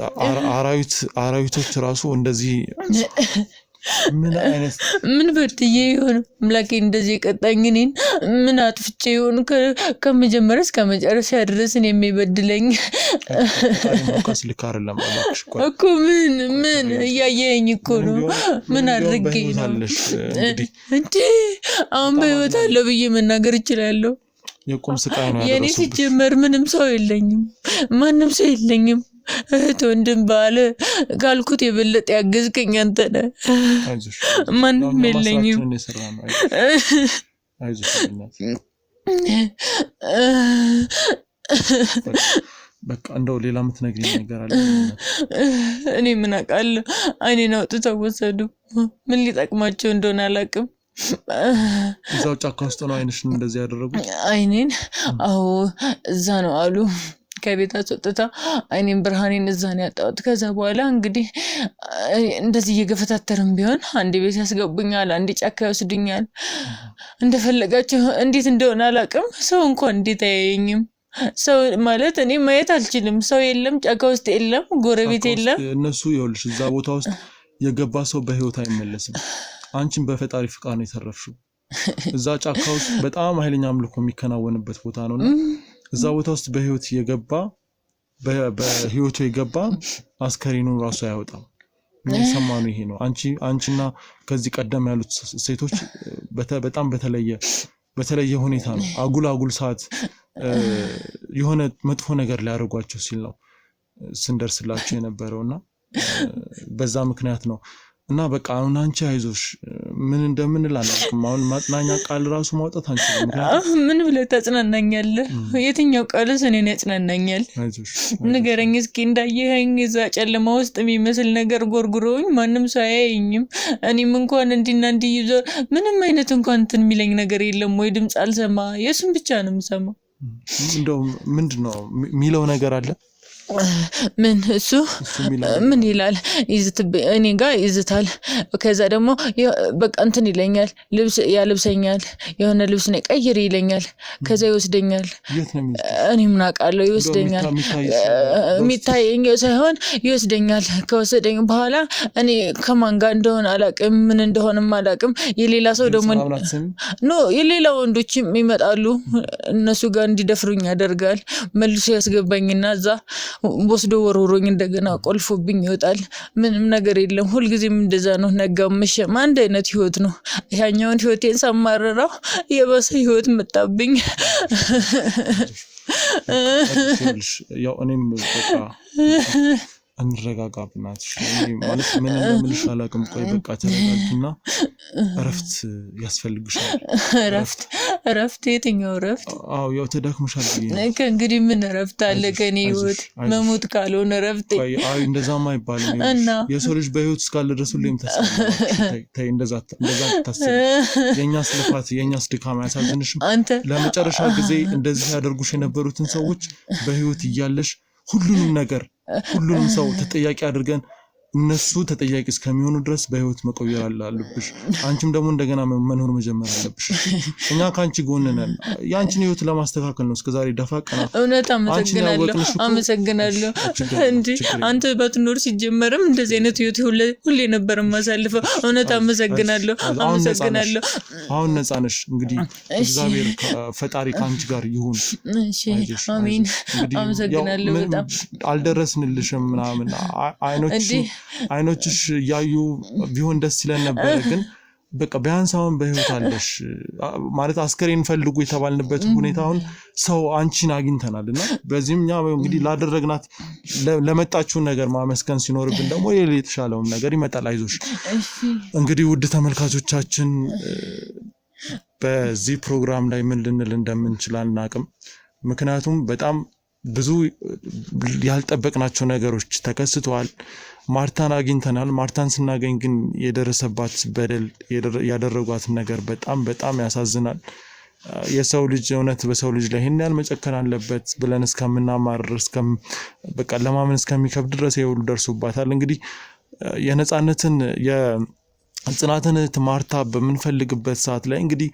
አራዊቶች ራሱ እንደዚህ ምን በድዬ ይሆን አምላኬ እንደዚህ ቀጣኝ? እኔን ምን አጥፍቼ ይሆን ከመጀመሪያ እስከ መጨረሻ ድረስ የሚበድለኝ? ልክ አይደለም እኮ ምን እያየኸኝ እኮ ነው። ምን አድርጌ ነው እንዴ? አሁን በህይወት አለው ብዬ መናገር እችላለሁ። የቁም ስቃይ ነው ያደረሱብሽ። የኔ ሲጀመር ምንም ሰው የለኝም፣ ማንም ሰው የለኝም። እህት ወንድም ባለ ካልኩት የበለጠ ያገዝከኝ አንተ ነህ። ማንም የለኝም። በቃ እንደው ሌላ የምትነግሪኝ ነገር አለ? እኔ ምን አውቃለሁ። አይኔን አውጥተው ወሰዱ። ምን ሊጠቅማቸው እንደሆነ አላውቅም። እዛው ጫካ ውስጥ ነው አይንሽን እንደዚህ ያደረጉት? አይኔን እዛ ነው አሉ። ከቤት አስወጥታ አይኔን ብርሃኔን እዛ ነው ያጣሁት። ከዛ በኋላ እንግዲህ እንደዚህ እየገፈታተርም ቢሆን አንድ ቤት ያስገቡኛል፣ አንድ ጫካ ይወስዱኛል። እንደፈለጋቸው እንዴት እንደሆነ አላውቅም። ሰው እንኳን እንዴት አያየኝም? ሰው ማለት እኔ ማየት አልችልም። ሰው የለም፣ ጫካ ውስጥ የለም፣ ጎረቤት የለም። እነሱ ይኸውልሽ እዛ ቦታ ውስጥ የገባ ሰው በህይወት አይመለስም። አንቺን በፈጣሪ ፍቃድ ነው የተረፍሽው። እዛ ጫካ ውስጥ በጣም ኃይለኛ አምልኮ የሚከናወንበት ቦታ ነውና እዛ ቦታ ውስጥ በህይወቱ የገባ አስከሬኑ ራሱ አያወጣም። ምን ሰማኑ? ይሄ ነው። አንቺና ከዚህ ቀደም ያሉት ሴቶች በጣም በተለየ ሁኔታ ነው አጉል ሰዓት የሆነ መጥፎ ነገር ሊያደርጓቸው ሲል ነው ስንደርስላቸው የነበረውና በዛ ምክንያት ነው። እና በቃ አሁን አንቺ አይዞሽ ምን እንደምንል አላውቅም። አሁን ማጽናኛ ቃል ራሱ ማውጣት አንችልም። ምን ብለህ ታጽናናኛለህ? የትኛው ቃልስ እኔን ያጽናናኛል? ንገረኝ እስኪ። እንዳየኸኝ እዛ ጨለማ ውስጥ የሚመስል ነገር ጎርጉሮኝ ማንም ሰው አያየኝም። እኔም እንኳን እንዲና እንዲህ ይዞር ምንም አይነት እንኳን እንትን የሚለኝ ነገር የለም ወይ? ድምፅ አልሰማ፣ የሱን ብቻ ነው የምሰማው። እንደው ምንድነው የሚለው ነገር አለ ምን እሱ ምን ይላል እኔ ጋር ይዝታል ከዛ ደግሞ በቃ እንትን ይለኛል ልብስ ያልብሰኛል የሆነ ልብስ ነው ቀይር ይለኛል ከዛ ይወስደኛል እኔ ምን አውቃለሁ ይወስደኛል የሚታየኝ ሳይሆን ይወስደኛል ከወሰደኝ በኋላ እኔ ከማን ጋር እንደሆነ አላቅም ምን እንደሆነም አላቅም የሌላ ሰው ደግሞ የሌላ ወንዶችም ይመጣሉ እነሱ ጋር እንዲደፍሩኝ ያደርጋል መልሶ ያስገባኝና እዛ ወስዶ ወሮሮኝ እንደገና ቆልፎብኝ ይወጣል ምንም ነገር የለም ሁሉ ጊዜም እንደዛ ነው ነጋም መሸም አንድ አይነት ህይወት ነው ያኛውን ህይወቴን ሰማረራው የበሰ ህይወት መጣብኝ ያው እኔም በቃ እንረጋጋብናት ማለት ምን እንደምልሽ አላውቅም ቆይ በቃ ተረጋጊና እረፍት ያስፈልግሻል እረፍት የትኛው እረፍት ያው ተዳክመሻል ከእንግዲህ ምን እረፍት አለ ከኔ ህይወት መሞት ካልሆነ እረፍት እንደዛማ አይባልም የሰው ልጅ በህይወት እስካለ ድረስ ሁሌም ተይ እንደዛ ታስብ የኛስ ልፋት የኛስ ድካም ያሳዝንሽም ለመጨረሻ ጊዜ እንደዚህ ያደርጉሽ የነበሩትን ሰዎች በህይወት እያለሽ ሁሉንም ሰው ተጠያቂ አድርገን እነሱ ተጠያቂ እስከሚሆኑ ድረስ በህይወት መቆየት አለብሽ አንቺም ደግሞ እንደገና መኖር መጀመር አለብሽ እኛ ካንቺ ጎን ነን ያንቺን ህይወት ለማስተካከል ነው እስከዛሬ ደፋቀና እውነት አመሰግናለሁ እንዴ አንተ በትኖር ሲጀመርም እንደዚህ አይነት ህይወት ሁሌ ነበር ማሳልፈው እውነት አመሰግናለሁ አሁን ነፃ ነሽ እንግዲህ እግዚአብሔር ፈጣሪ ካንቺ ጋር ይሁን እሺ አሜን አመሰግናለሁ በጣም አልደረስንልሽም ምናምን አይኖችሽ ያዩ ቢሆን ደስ ይለን ነበር ግን በቃ ቢያንስ አሁን በህይወት አለሽ ማለት አስከሬን ፈልጉ የተባልንበት ሁኔታውን ሰው አንቺን አግኝተናልና በዚህም ኛ እንግዲህ ላደረግናት ለመጣችው ነገር ማመስገን ሲኖርብን ደግሞ የተሻለውን ነገር ይመጣል አይዞሽ እንግዲህ ውድ ተመልካቾቻችን በዚህ ፕሮግራም ላይ ምን ልንል እንደምንችል አናቅም ምክንያቱም በጣም ብዙ ያልጠበቅናቸው ነገሮች ተከስተዋል ማርታን አግኝተናል ማርታን ስናገኝ ግን የደረሰባት በደል ያደረጓት ነገር በጣም ያሳዝናል የሰው ልጅ እውነት በሰው ልጅ ላይ ሄን ያል መጨከን አለበት ብለን እስከምናማርር በቃ ለማመን እስከሚከብድ ድረስ ይሁሉ ደርሶባታል እንግዲህ የነጻነትን የጽናትን ማርታ በመንፈልግበት ሰዓት ላይ እንግዲህ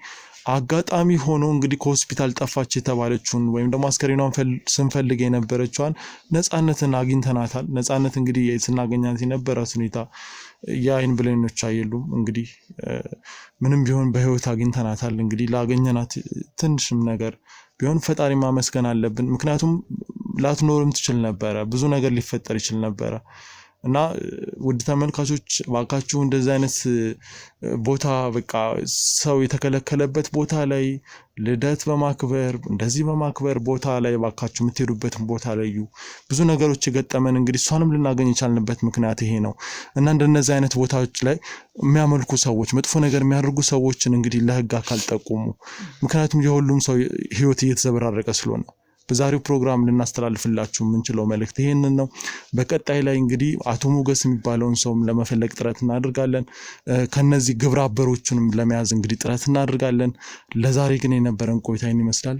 አጋጣሚ ሆኖ እንግዲህ ከሆስፒታል ጠፋች የተባለችውን ወይም ደግሞ አስከሬኗን ስንፈልግ የነበረችዋን ነጻነትን አግኝተናታል ነጻነት እንግዲህ ስናገኛት የነበራት ሁኔታ ያይን ብለኖች አይሉም እንግዲህ ምንም ቢሆን በህይወት አግኝተናታል እንግዲህ ላገኘናት ትንሽም ነገር ቢሆን ፈጣሪ ማመስገን አለብን ምክንያቱም ላትኖርም ትችል ነበር ብዙ ነገር ሊፈጠር ይችል ነበር እና ውድ ተመልካቾች ባካችሁ እንደዚህ አይነት ቦታ በቃ ሰው የተከለከለበት ቦታ ላይ ልደት በማክበር እንደዚህ በማክበር ቦታ ላይ ባካችሁ የምትሄዱበት ቦታ ላይ ብዙ ነገሮች የገጠመን እንግዲህ እሷንም ልናገኝ ይቻልንበት ምክንያት ይሄ ነው እና እንደነዚህ አይነት ቦታዎች ላይ የሚያመልኩ ሰዎች መጥፎ ነገር የሚያደርጉ ሰዎችን እንግዲህ ለህግ አካል ጠቁሙ ምክንያቱም የሁሉም ሰው ህይወት እየተዘበራረቀ ስለሆነ በዛሬው ፕሮግራም ልናስተላልፍላችሁ የምንችለው መልእክት ይሄንን ነው በቀጣይ ላይ እንግዲህ አቶ ሞገስ የሚባለውን ሰውም ለመፈለግ ጥረት እናደርጋለን ከነዚህ ግብረ አበሮቹንም ለመያዝ እንግዲህ ጥረት እናደርጋለን ለዛሬ ግን የነበረን ቆይታ ይመስላል